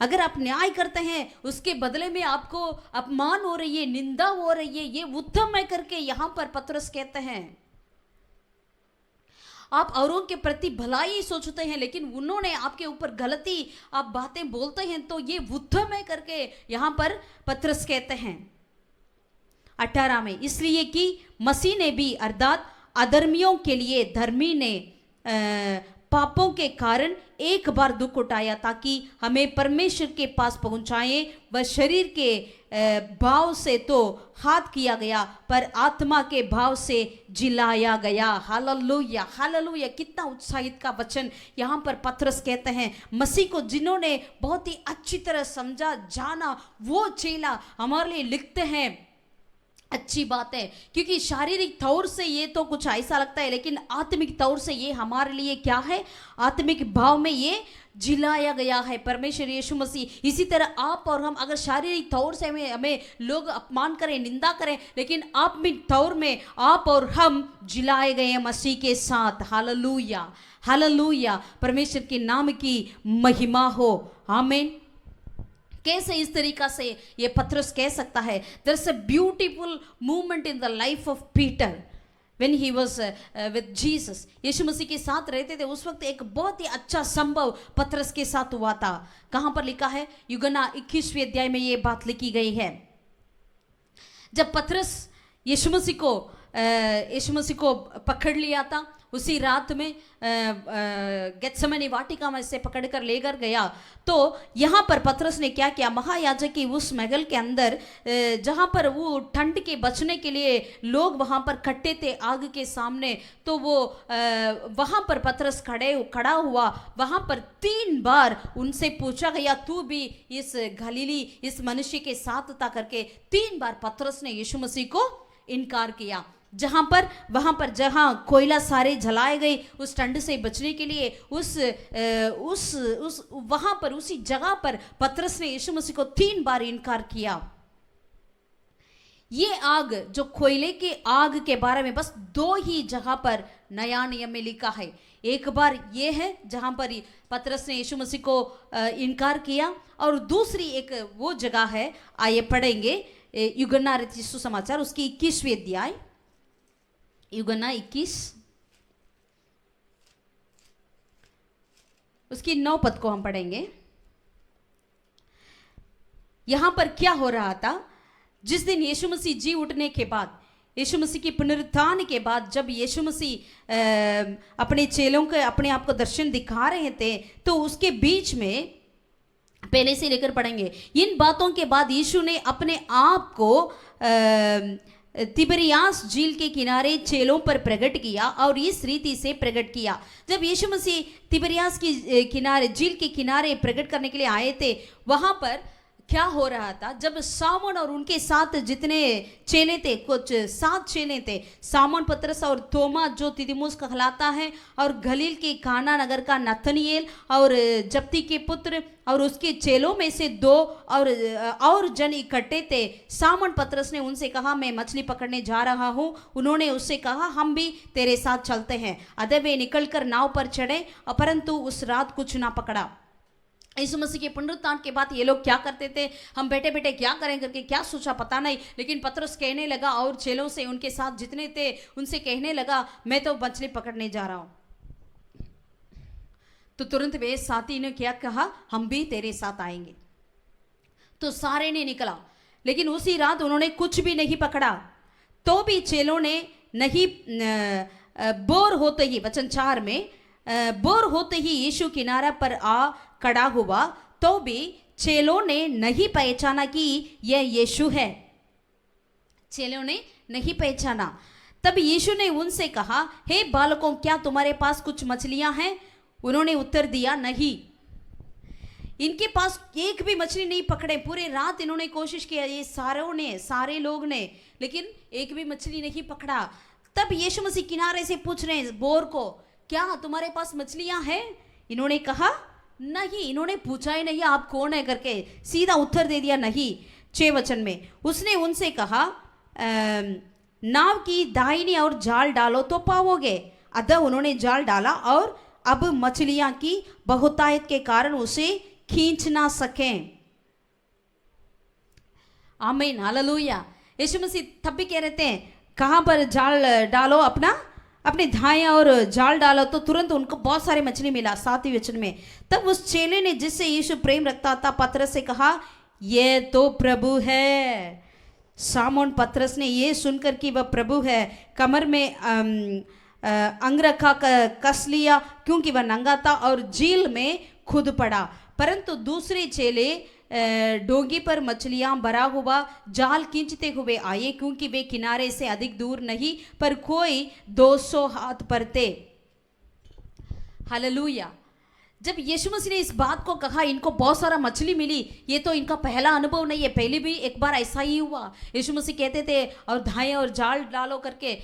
अगर आप न्याय करते हैं उसके बदले में आपको अपमान हो रही है, निंदा हो रही है, ये उत्तम है करके यहाँ पर पतरस कहते हैं। आप औरों के प्रति भलाई सोचते हैं लेकिन उन्होंने आपके ऊपर गलती आप बातें बोलते हैं तो ये उत्तम है करके यहाँ पर पतरस कहते हैं। 18 में, इसलिए कि मसीह ने भी अर्थात अधर्मियों के लिए धर्मी ने पापों के कारण एक बार दुख उठाया ताकि हमें परमेश्वर के पास पहुंचाएं। वह शरीर के भाव से तो हाथ किया गया पर आत्मा के भाव से जिलाया गया। Hallelujah, hallelujah. कितना उत्साहित का वचन यहाँ पर पतरस कहते हैं। मसीह को जिन्होंने बहुत ही अच्छी तरह समझा जाना, वो चेला हमारे लिए लिखते हैं। अच्छी बात है, क्योंकि शारीरिक तौर से ये तो कुछ ऐसा लगता है, लेकिन आत्मिक तौर से ये हमारे लिए क्या है, आत्मिक भाव में ये जिलाया गया है परमेश्वर यीशु मसीह। इसी तरह आप और हम, अगर शारीरिक तौर से हमें लोग अपमान करें, निंदा करें, लेकिन आत्मिक तौर में आप और हम जिलाए गए हैं मसीह के साथ। Hallelujah, hallelujah. परमेश्वर के नाम की महिमा हो। आमीन। कैसे इस तरीका से ये पतरस कह सकता है? There is a beautiful movement in the life of Peter when he was with Jesus. यीशु मसीह के साथ रहते थे उस वक्त एक बहुत ही अच्छा संभव पतरस के साथ हुआ था। कहां पर लिखा है? यूहन्ना 21वें अध्याय में ये बात लिखी गई है। जब पतरस यीशु मसीह को पकड़ लिया था, उसी रात में गेत्सेमनी वाटिका में से पकड़कर लेकर गया, तो यहाँ पर पतरस ने क्या किया? महायाजक की उस महल के अंदर जहाँ पर वो ठंड के बचने के लिए लोग वहाँ पर इकट्ठे थे आग के सामने, तो वो वहाँ पर पतरस खड़ा हुआ। वहाँ पर 3 बार उनसे पूछा गया, तू भी इस गलीली इस मनुष्य के साथ था करके। 3 बार पतरस ने यीशु मसीह को इनकार किया। वहां पर जहां कोयला सारे जलाए गए उस ठंड से बचने के लिए, वहां पर उसी जगह पर पतरस ने यीशु मसीह को 3 बार इनकार किया। ये आग, जो कोयले के आग के बारे में बस 2 ही जगह पर नया नियम में लिखा है। एक बार ये है जहां पर पतरस ने यीशु मसीह को इनकार किया, और दूसरी एक वो जगह है, आइए पढ़ेंगे यूहन्ना रचित सुसमाचार उसकी 21वें अध्याय, यूहन्ना 21 उसकी 9 पद को हम पढ़ेंगे। यहां पर क्या हो रहा था? जिस दिन यीशु मसीह जी उठने के बाद, यीशु मसीह की पुनरुत्थान के बाद, जब यीशु मसीह अपने चेलों को अपने आप को दर्शन दिखा रहे थे, तो उसके बीच में पहले से लेकर पढ़ेंगे। इन बातों के बाद यीशु ने अपने आप को तिबरियास झील के किनारे चेलों पर प्रकट किया, और इस रीति से प्रकट किया। जब यीशु मसीह तिबरियास की किनारे झील के किनारे प्रकट करने के लिए आए थे, वहां पर क्या हो रहा था? जब सामोन और उनके साथ जितने चेले थे, कुछ 7 चेले थे, सामोन, पतरस और तोमा जो दिदिमुस कहलाता है, और गलील के काना नगर का नतनिएल और जब्दी के पुत्र और उसके चेलों में से 2 और जन इकट्ठे थे। सामोन पतरस ने उनसे कहा, मैं मछली पकड़ने जा रहा हूँ। उन्होंने उससे कहा, हम भी तेरे साथ चलते हैं। अतः वे निकलकर नाव पर चढ़े, परंतु उस रात कुछ ना पकड़ा। यीशु मसीह के पुनरुत्थान के बाद ये लोग क्या करते थे? हम बैठे बैठे क्या करें करके क्या सोचा पता नहीं, लेकिन पतरस कहने लगा और चेलों से, उनके साथ जितने थे उनसे कहने लगा, मैं तो मछली पकड़ने जा रहा हूं। तो तुरंत वे साथी ने क्या कहा? हम भी तेरे साथ आएंगे। तो सारे ने निकला, लेकिन उसी रात उन्होंने कुछ भी नहीं पकड़ा। तो भी चेलों ने नहीं बोर होते ही, वचन 4 में, बोर होते ही यीशु किनारा पर आ खड़ा हुआ, तो भी चेलों ने नहीं पहचाना कि यह यीशु है। चेलों ने नहीं पहचाना। तब यीशु ने उनसे कहा, हे बालकों, क्या तुम्हारे पास कुछ मछलियां हैं? उन्होंने उत्तर दिया, नहीं। इनके पास एक भी मछली नहीं पकड़े। पूरे रात इन्होंने कोशिश किया, ये सारे लोग ने, लेकिन एक भी मछली नहीं पकड़ा। तब यीशु मसीह किनारे से पूछ रहे हैं बोर को, क्या तुम्हारे पास मछलियां हैं? इन्होंने कहा नहीं। इन्होंने पूछा ही नहीं आप कौन है करके, सीधा उत्तर दे दिया नहीं। 6 वचन में उसने उनसे कहा, नाव की दाहिनी ओर जाल डालो तो पाओगे। अतः उन्होंने जाल डाला, और अब मछलियां की बहुतायत के कारण उसे खींच ना सकें। आमीन, हालेलुया। यीशु मसीह तब भी कह रहे थे, कहां पर जाल डालो? अपने दाएं और जाल डाला, तो तुरंत उनको बहुत सारे मछली मिला। 7वें वचन में, तब उस चेले ने जिससे यीशु प्रेम रखता था पतरस से कहा, ये तो प्रभु है। सामोन पतरस ने ये सुनकर कि वह प्रभु है, कमर में अंगरखा कस लिया क्योंकि वह नंगा था और झील में खुद पड़ा। परंतु दूसरे चेले डोंगी पर मछलियां भरा हुआ जाल खींचते हुए आए क्योंकि वे किनारे से अधिक दूर नहीं पर कोई 200 हाथ पर थे। हालेलुया। जब यीशु मसीह ने इस बात को कहा, इनको बहुत सारा मछली मिली, ये तो इनका पहला अनुभव नहीं है, पहले भी एक बार ऐसा ही हुआ। यीशु मसीह कहते थे और धाएं और जाल डालो करके,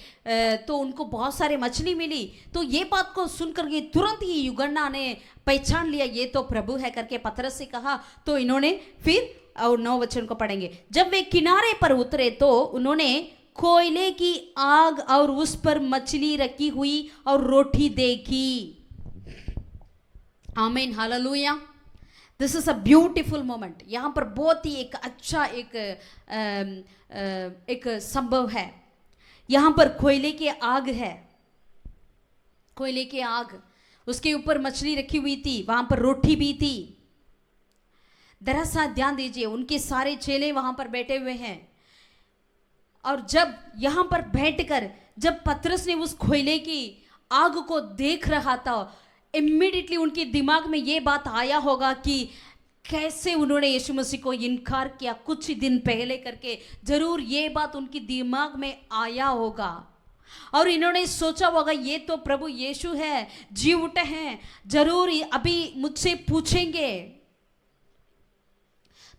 तो उनको बहुत सारे मछली मिली। तो ये बात को सुनकर ये तुरंत ही युगन्ना ने पहचान लिया ये तो प्रभु है करके पतरस से कहा। तो इन्होंने फिर, और 9 वचन को पढ़ेंगे, जब वे किनारे पर उतरे तो उन्होंने कोयले की आग और उस पर मछली रखी हुई और रोटी देखी। आमीन, hallelujah. This is a beautiful moment. यहाँ पर बहुत ही एक अच्छा एक संभव है। यहाँ पर कोयले की आग है, कोयले की आग, उसके ऊपर मछली रखी हुई थी, वहां पर रोटी भी थी। दरअसल ध्यान दीजिए, उनके सारे चेले वहां पर बैठे हुए हैं और जब यहां पर बैठकर जब पतरस ने उस कोयले की आग को देख रहा था, इमीडिएटली उनके दिमाग में ये बात आया होगा कि कैसे उन्होंने यीशु मसीह को इनकार किया कुछ ही दिन पहले करके। जरूर ये बात उनके दिमाग में आया होगा और इन्होंने सोचा होगा ये तो प्रभु यीशु है, जी उठे हैं, जरूर अभी मुझसे पूछेंगे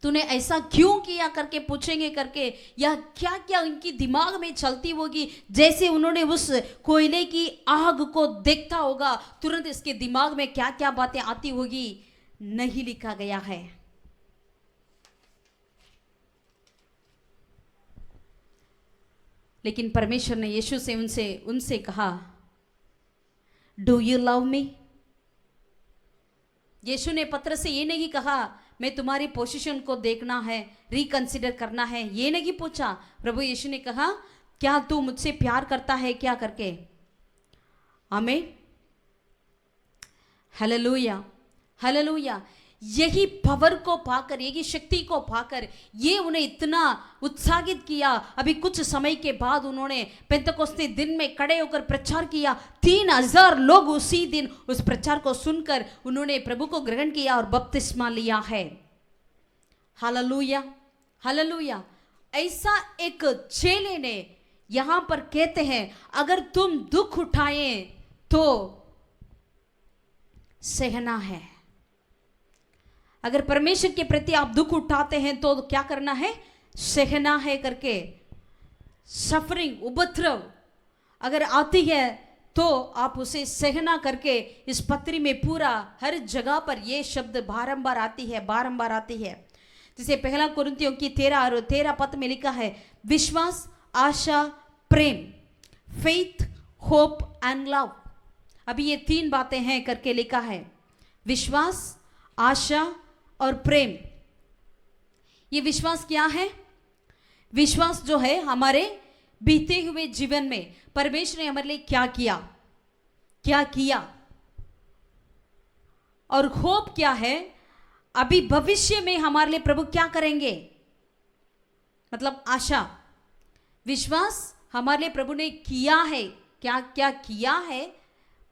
तूने ऐसा क्यों किया करके पूछेंगे करके, या क्या क्या उनकी दिमाग में चलती होगी। जैसे उन्होंने उस कोयले की आग को देखता होगा, तुरंत इसके दिमाग में क्या क्या बातें आती होगी, नहीं लिखा गया है। लेकिन परमेश्वर ने यीशु से उनसे कहा, डू यू लव मी। यीशु ने पतरस से ये नहीं कहा मैं तुम्हारी पोजीशन को देखना है, रिकंसिडर करना है, ये नहीं पूछा। प्रभु यीशु ने कहा क्या तू मुझसे प्यार करता है क्या करके। आमीन, हालेलुया, हालेलुया। यही पावर को पाकर, यही शक्ति को पाकर ये उन्हें इतना उत्साहित किया। अभी कुछ समय के बाद उन्होंने पेंतकोस्ते दिन में खड़े होकर प्रचार किया। 3000 लोग उसी दिन उस प्रचार को सुनकर उन्होंने प्रभु को ग्रहण किया और बपतिस्मा लिया है। Hallelujah, hallelujah. ऐसा एक चेले ने यहां पर कहते हैं अगर तुम दुख उठाए तो सहना है। अगर परमेश्वर के प्रति आप दुख उठाते हैं तो क्या करना है, सहना है करके। सफरिंग, उपद्रव अगर आती है तो आप उसे सहना करके। इस पत्री में पूरा हर जगह पर ये शब्द बारंबार आती है, बारंबार आती है। जिसे 1 कुरिन्थियों की 13 और 13 पद में लिखा है, विश्वास, आशा, प्रेम, फेथ, होप एंड लव। अभी ये 3 बातें हैं करके लिखा है, विश्वास, आशा और प्रेम। ये विश्वास क्या है? विश्वास जो है हमारे बीते हुए जीवन में परमेश्वर ने हमारे लिए क्या किया, क्या किया। और होप क्या है, अभी भविष्य में हमारे लिए प्रभु क्या करेंगे, मतलब आशा। विश्वास हमारे लिए प्रभु ने किया है, क्या क्या किया है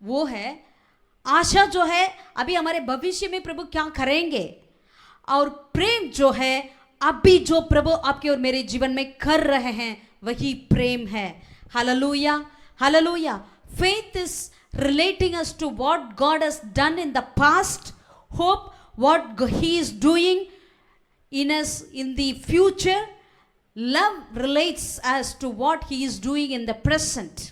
वो है। आशा जो है अभी हमारे भविष्य में प्रभु क्या करेंगे। और प्रेम जो है अभी जो प्रभु आपके और मेरे जीवन में कर रहे हैं वही प्रेम है। Hallelujah, hallelujah. Faith is relating us to what God has done in the past. Hope what He is doing in us in the future. Love relates us to what He is doing in the present.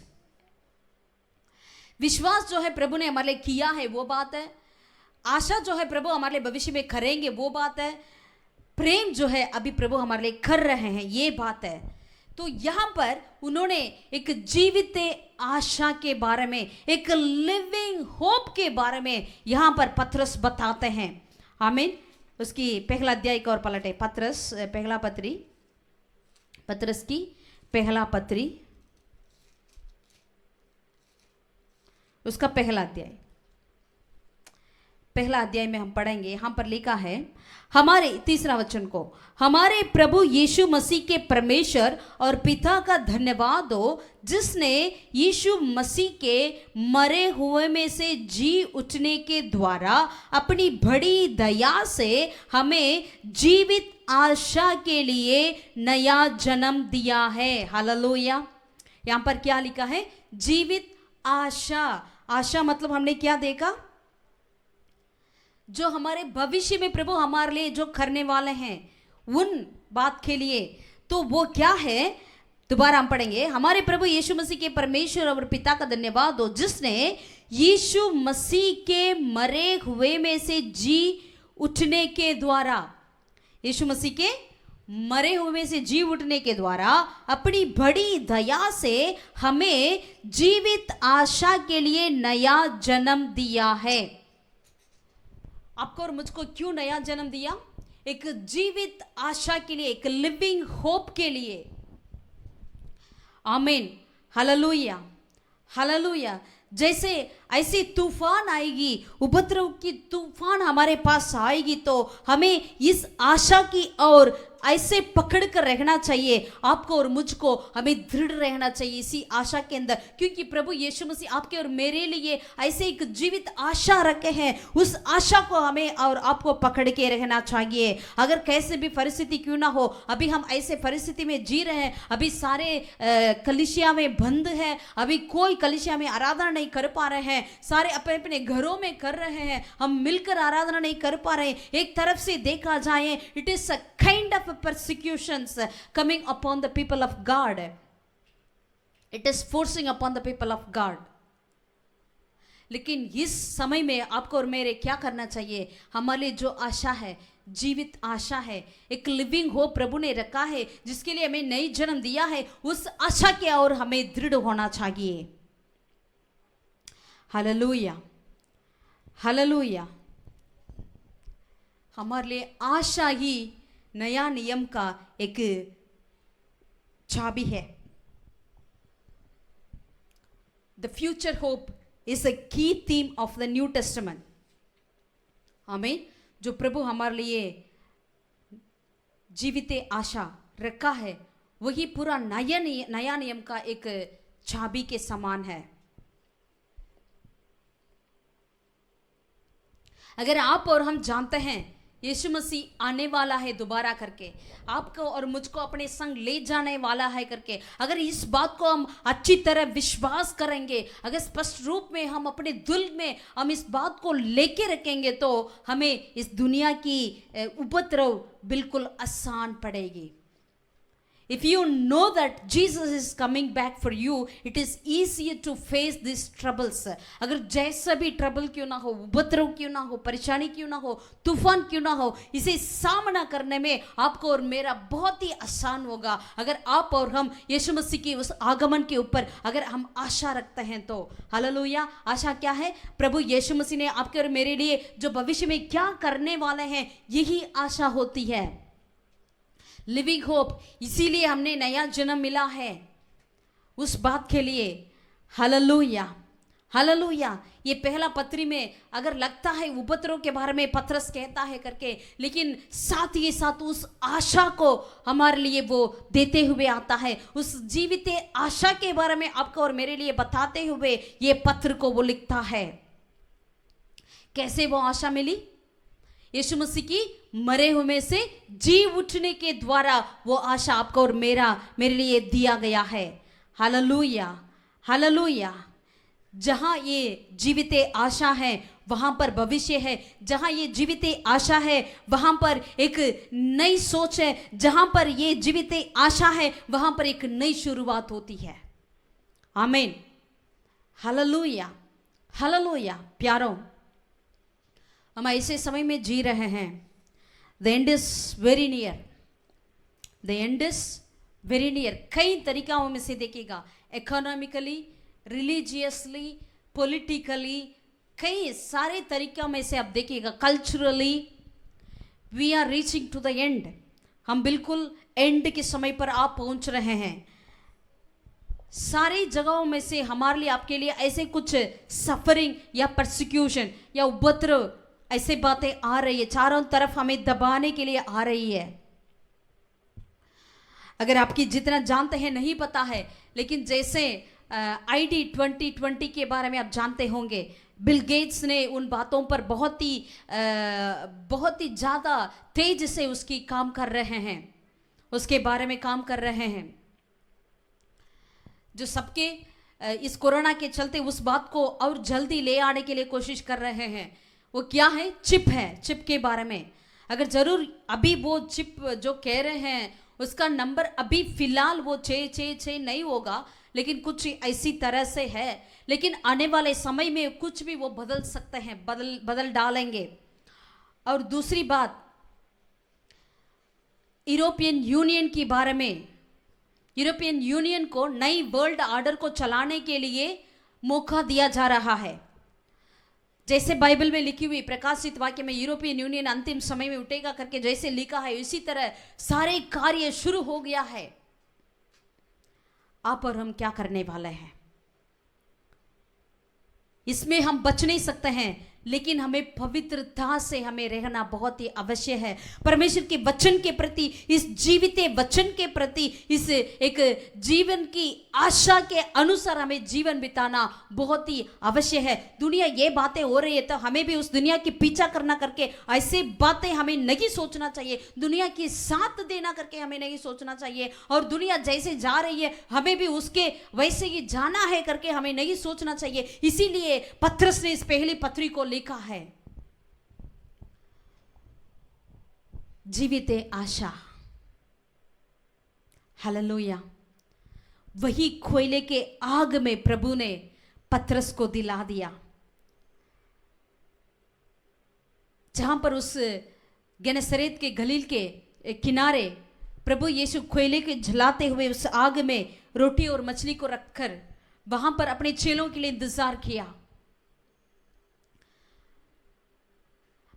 विश्वास जो है प्रभु ने हमारे लिए किया है वो बात है। आशा जो है प्रभु हमारे लिए भविष्य में करेंगे वो बात है। प्रेम जो है अभी प्रभु हमारे लिए कर रहे हैं ये बात है। तो यहाँ पर उन्होंने एक जीवित आशा के बारे में, एक लिविंग होप के बारे में यहाँ पर पतरस बताते हैं। आमीन। उसकी 1 अध्याय को और पलटे, पतरस पहला पत्री, पतरस की 1 पत्री उसका 1 अध्याय, पहला अध्याय में हम पढ़ेंगे। यहाँ पर लिखा है, हमारे 3रा वचन को, हमारे प्रभु यीशु मसीह के परमेश्वर और पिता का धन्यवाद हो, जिसने यीशु मसीह के मरे हुए में से जी उठने के द्वारा अपनी बड़ी दया से हमें जीवित आशा के लिए नया जन्म दिया है। हालेलुया। यहाँ पर क्या लिखा है? जीवित आशा। आशा मतलब हमने क्या देखा? जो हमारे भविष्य में प्रभु हमारे लिए जो करने वाले हैं उन बात के लिए। तो वो क्या है? दोबारा हम पढ़ेंगे। हमारे प्रभु यीशु मसीह के परमेश्वर और पिता का धन्यवाद हो, जिसने यीशु मसीह के मरे हुए में से जी उठने के द्वारा, यीशु मसीह के मरे हुए से जी उठने के द्वारा अपनी बड़ी दया से हमें जीवित आशा के लिए नया जन्म दिया है। आपको और मुझको क्यों नया जन्म दिया? एक जीवित आशा के लिए, एक लिविंग होप के लिए। आमीन। Hallelujah, hallelujah. जैसे ऐसी तूफान आएगी, उपद्रव की तूफान हमारे पास आएगी, तो हमें इस आशा की ओर ऐसे पकड़ कर रहना चाहिए। आपको और मुझको हमें दृढ़ रहना चाहिए इसी आशा के अंदर, क्योंकि प्रभु यीशु मसीह आपके और मेरे लिए ऐसे एक जीवित आशा रखे हैं। उस आशा को हमें और आपको पकड़ के रहना चाहिए। अगर कैसे भी परिस्थिति क्यों ना हो, अभी हम ऐसे परिस्थिति में जी रहे हैं, अभी सारे कलीसिया में बंद है, अभी कोई कलीसिया में आराधना नहीं कर पा रहे हैं, सारे अपने अपने घरों में कर रहे हैं, हम मिलकर आराधना नहीं कर पा रहे हैं। एक तरफ से देखा जाए, it is a kind of persecutions coming upon the people of God. It is forcing upon the people of God. लेकिन इस समय में आपको और मेरे क्या करना चाहिए? हमारे लिए जो आशा है, जीवित आशा है, एक लिविंग होप प्रभु ने रखा है, जिसके लिए हमें नई जन्म दिया है, उस आशा के और हमें दृढ़ होना चाहिए। Hallelujah, hallelujah. हमारे लिए आशा ही नया नियम का एक चाबी है। The future hope is a key theme of the New Testament. हमें जो प्रभु हमारे लिए जीवित आशा रखा है, वही पूरा नया नियम का एक चाबी के समान है। अगर आप और हम जानते हैं यीशु मसीह आने वाला है दोबारा करके, आपको और मुझको अपने संग ले जाने वाला है करके, अगर इस बात को हम अच्छी तरह विश्वास करेंगे, अगर स्पष्ट रूप में हम अपने दिल में हम इस बात को लेके रखेंगे, तो हमें इस दुनिया की उपद्रव बिल्कुल आसान पड़ेगी। If you know that Jesus is coming back for you, it is easier to face these troubles. अगर जैसा भी ट्रबल क्यों ना हो, उपद्रव क्यों ना हो, परेशानी क्यों ना हो, तूफान क्यों ना हो, इसे सामना करने में आपको और मेरा बहुत ही आसान होगा, अगर आप और हम यीशु मसीह की उस आगमन के ऊपर अगर हम आशा रखते हैं तो। हालेलुया। आशा क्या है? प्रभु यीशु मसीह ने आपके और मेरे लिए जो भविष्य में क्या करने वाले हैं, यही आशा होती है, लिविंग होप। इसीलिए हमने नया जन्म मिला है, उस बात के लिए। Hallelujah, hallelujah. ये पहला पत्री में अगर लगता है उपद्रव के बारे में पत्रस कहता है करके, लेकिन साथ ही साथ उस आशा को हमारे लिए वो देते हुए आता है, उस जीवित आशा के बारे में आपको और मेरे लिए बताते हुए ये पत्र को वो लिखता है। कैसे वो आशा मिली? यीशु मसीह की मरे हुए से जी उठने के द्वारा वो आशा आपको और मेरे लिए दिया गया है। Hallelujah, hallelujah. जहां ये जीवित आशा है वहां पर भविष्य है, जहां ये जीवित आशा है वहां पर एक नई सोच है, जहां पर ये जीवित आशा है वहां पर एक नई शुरुआत होती है। आमीन। Hallelujah, hallelujah. प्यारों, हम ऐसे समय में जी रहे हैं, the end is very near, the end is very near. कई तरीकों में से देखिएगा, इकोनॉमिकली, रिलीजियसली, पॉलिटिकली, कई सारे तरीकों में से आप देखिएगा, culturally, we are reaching to the end. हम बिल्कुल एंड के समय पर आप पहुंच रहे हैं। सारी जगहों में से हमारे लिए, आपके लिए ऐसे कुछ सफरिंग या परसिक्यूशन या उपद्रव ऐसे बातें आ रही है, चारों तरफ हमें दबाने के लिए आ रही है। अगर आपकी जितना जानते हैं नहीं पता है, लेकिन जैसे ID 2020 के बारे में आप जानते होंगे, बिल गेट्स ने उन बातों पर बहुत ही ज़्यादा तेज से उसकी काम कर रहे हैं, उसके बारे में काम कर रहे हैं, जो सबके इस कोरोना के चलते उस बात को और जल्दी ले आने के लिए कोशिश कर रहे हैं। वो क्या है? चिप है। चिप के बारे में अगर जरूर अभी वो चिप जो कह रहे हैं उसका नंबर अभी फिलहाल वो 666 नहीं होगा, लेकिन कुछ ऐसी तरह से है, लेकिन आने वाले समय में कुछ भी वो बदल सकते हैं, बदल डालेंगे। और दूसरी बात, यूरोपियन यूनियन के बारे में, यूरोपियन यूनियन को नई वर्ल्ड ऑर्डर को चलाने के लिए मौका दिया जा रहा है। जैसे बाइबल में लिखी हुई प्रकाशित वाक्य में यूरोपियन यूनियन अंतिम समय में उठेगा करके जैसे लिखा है, इसी तरह सारे कार्य शुरू हो गया है। आप और हम क्या करने वाले हैं? इसमें हम बच नहीं सकते हैं, लेकिन हमें पवित्रता से हमें रहना बहुत ही अवश्य है। परमेश्वर के वचन के प्रति, इस जीवित वचन के प्रति, इस एक जीवन की आशा के अनुसार हमें जीवन बिताना बहुत ही अवश्य है। दुनिया ये बातें हो रही है तो हमें भी उस दुनिया की पीछा करना करके ऐसे बातें हमें नहीं सोचना चाहिए, दुनिया की साथ देना करके हमें नहीं सोचना चाहिए, और दुनिया जैसे जा रही है हमें भी उसके वैसे ही जाना है करके हमें नहीं सोचना चाहिए। इसीलिए पत्रस ने इस पहली पत्री को लिखा है, जीवित आशा। हालेलुया। वही कोयले के आग में प्रभु ने पत्रस को दिला दिया, जहां पर उस गेनेसरेत के गलील के किनारे प्रभु यीशु कोयले के जलाते हुए उस आग में रोटी और मछली को रखकर वहां पर अपने चेलों के लिए इंतजार किया।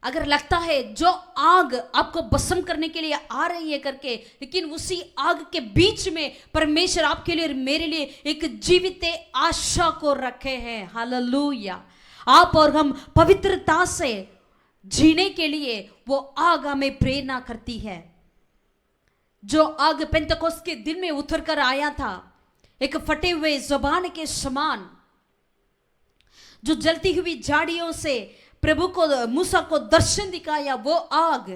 अगर लगता है जो आग आपको भस्म करने के लिए आ रही है करके, लेकिन उसी आग के बीच में परमेश्वर आपके लिए और मेरे लिए एक जीवित आशा को रखे हैं। हालेलुया। आप और हम पवित्रता से जीने के लिए वो आग हमें प्रेरणा करती है। जो आग पेंतकोस्त के दिन में उतर कर आया था, एक फटे हुए ज़बान के समान, जो जलती हुई झाड़ियों से प्रभु को, मूसा को दर्शन दिखाया, वो आग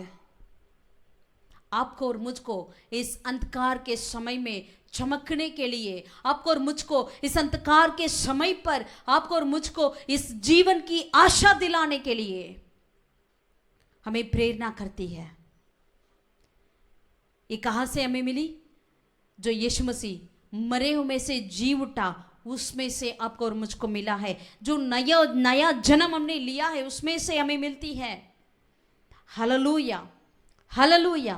आपको और मुझको इस अंधकार के समय में चमकने के लिए, आपको और मुझको इस अंधकार के समय पर आपको और मुझको इस जीवन की आशा दिलाने के लिए हमें प्रेरणा करती है। ये कहां से हमें मिली? जो यीशु मसीह मरे हुए में से जी उठा, उसमें से आपको और मुझको मिला है। जो नया जन्म हमने लिया है, उसमें से हमें मिलती है। Hallelujah, hallelujah.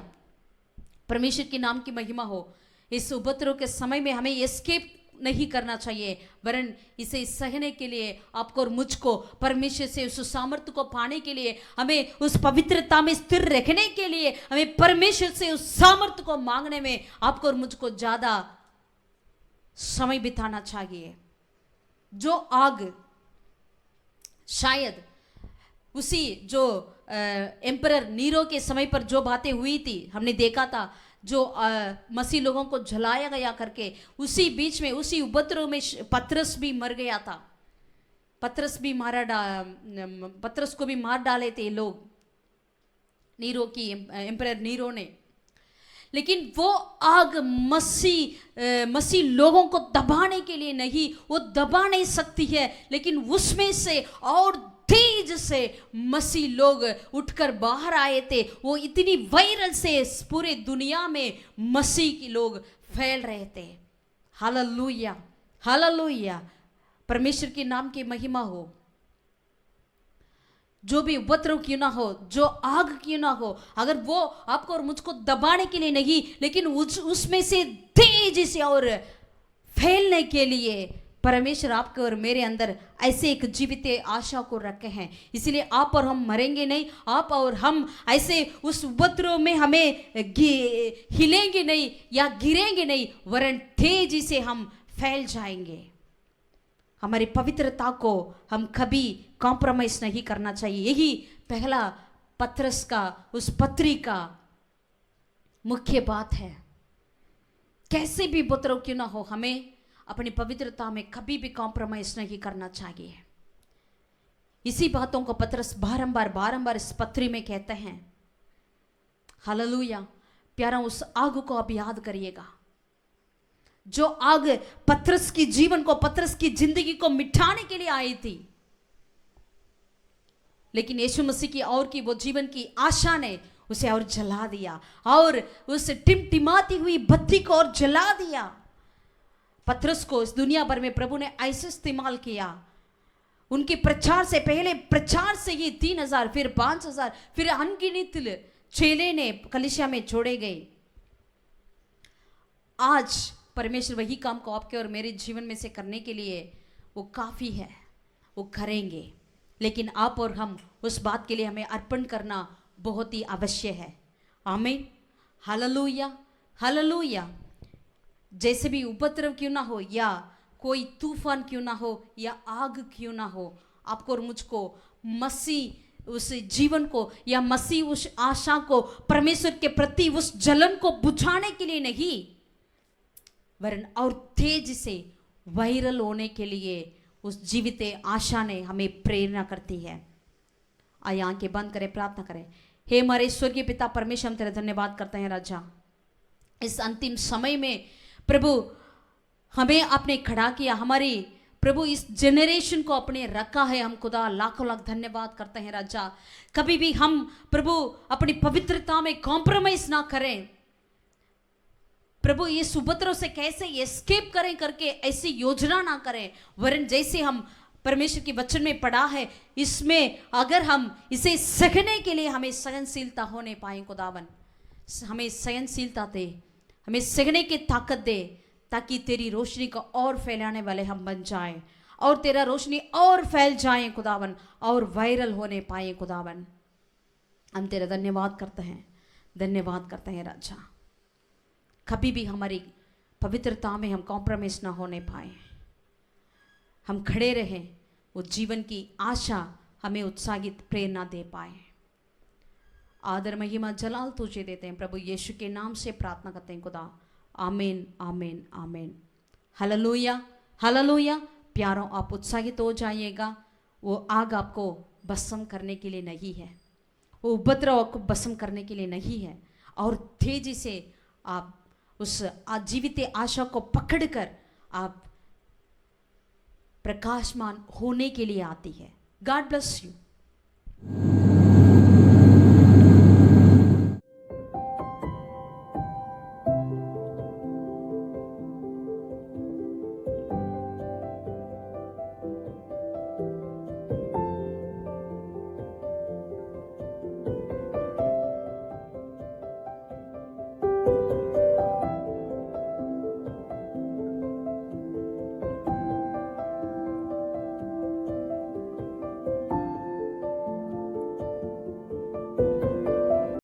परमेश्वर के नाम की महिमा हो। इस उपद्रव के समय में हमें एस्केप नहीं करना चाहिए, वरन इसे सहने के लिए आपको और मुझको परमेश्वर से उस सामर्थ्य को पाने के लिए, हमें उस पवित्रता में स्थिर रखने के लिए, हमें परमेश्वर से उस सामर्थ्य को मांगने में आपको और मुझको ज्यादा समय बिताना चाहिए। जो आग शायद उसी जो एम्परर नीरो के समय पर जो बातें हुई थी, हमने देखा था, जो मसीह लोगों को जलाया गया करके, उसी बीच में, उसी उपद्रव में पतरस भी मर गया था। पतरस को भी मार डाले थे लोग, नीरो की, एम्परर नीरो ने। लेकिन वो आग मसीह लोगों को दबाने के लिए नहीं, वो दबा नहीं सकती है, लेकिन उसमें से और तेज से मसीह लोग उठकर बाहर आए थे। वो इतनी वायरल से पूरे दुनिया में मसीह के लोग फैल रहे थे। Hallelujah, hallelujah. परमेश्वर के नाम की महिमा हो। जो भी उपद्रव क्यों ना हो, जो आग क्यों ना हो, अगर वो आपको और मुझको दबाने के लिए नहीं, लेकिन उसमें से तेजी से और फैलने के लिए परमेश्वर आपके और मेरे अंदर ऐसे एक जीवित आशा को रखे हैं। इसलिए आप और हम मरेंगे नहीं, आप और हम ऐसे उस उपद्रव में हमें हिलेंगे नहीं या गिरेंगे नहीं, वरन तेजी से हम फैल जाएंगे। हमारी पवित्रता को हम कभी कॉम्प्रोमाइज नहीं करना चाहिए। यही पहला पत्रस का, उस पत्री का मुख्य बात है, कैसे भी उपद्रव क्यों ना हो, हमें अपनी पवित्रता में कभी भी कॉम्प्रोमाइज नहीं करना चाहिए। इसी बातों को पत्रस बारंबार इस पत्री में कहते हैं। हालेलुया। प्यारा, उस आग को आप याद करिएगा, जो आग पत्रस की जीवन को, पत्रस की जिंदगी को मिटाने के लिए आई थी, लेकिन यीशु मसीह की और की वो जीवन की आशा ने उसे और जला दिया, और उस टिमटिमाती हुई बत्ती को और जला दिया। पत्रस को इस दुनिया भर में प्रभु ने ऐसे इस्तेमाल किया। उनके प्रचार से पहले, प्रचार से ही 3,000, फिर 5,000, फिर अनगिनत चेले ने कलीसिया में जोड़े गए। आज परमेश्वर वही काम को आपके और मेरे जीवन में से करने के लिए वो काफ़ी है, वो करेंगे, लेकिन आप और हम उस बात के लिए हमें अर्पण करना बहुत ही आवश्यक है। आमीन। Hallelujah, hallelujah. जैसे भी उपद्रव क्यों ना हो, या कोई तूफान क्यों ना हो, या आग क्यों ना हो, आपको और मुझको मसीह उस जीवन को, या मसीह उस आशा को, परमेश्वर के प्रति उस जलन को बुझाने के लिए नहीं, वरन और तेज से वायरल होने के लिए उस जीवित आशा ने हमें प्रेरणा करती है। आइए आंखें बंद करें, प्रार्थना करें। हे हमारे स्वर्गीय पिता परमेश्वर, हम तेरा धन्यवाद करते हैं राजा। इस अंतिम समय में प्रभु हमें आपने खड़ा किया, हमारी प्रभु इस जेनरेशन को अपने रखा है। हम खुदा लाखों लाख धन्यवाद करते हैं राजा। कभी भी हम प्रभु अपनी पवित्रता में कॉम्प्रोमाइज ना करें प्रभु, इस उपद्रव से कैसे एस्केप करें करके ऐसी योजना ना करें, वरन जैसे हम परमेश्वर के वचन में पढ़ा है, इसमें अगर हम इसे सहने के लिए हमें सहनशीलता होने पाए, खुदावन हमें सहनशीलता दे, हमें सहने की ताकत दे, ताकि तेरी रोशनी को और फैलाने वाले हम बन जाएं, और तेरा रोशनी और फैल जाए खुदावन, और वायरल होने पाए खुदावन। हम तेरा धन्यवाद करते हैं, धन्यवाद करते हैं राजा। कभी भी हमारी पवित्रता में हम कॉम्प्रोमाइज ना होने पाए, हम खड़े रहें, वो जीवन की आशा हमें उत्साहित प्रेरणा दे पाए। आदर महिमा जलाल तुझे देते हैं प्रभु, यीशु के नाम से प्रार्थना करते हैं खुदा। आमीन, आमीन, आमीन। Hallelujah, hallelujah. प्यारों, आप उत्साहित हो जाइएगा। वो आग आपको भस्म करने के लिए नहीं है, वो उपद्रव आपको भस्म करने के लिए नहीं है, और तेजी से आप उस जीवित आशा को पकड़कर आप प्रकाशमान होने के लिए आती है। God bless you.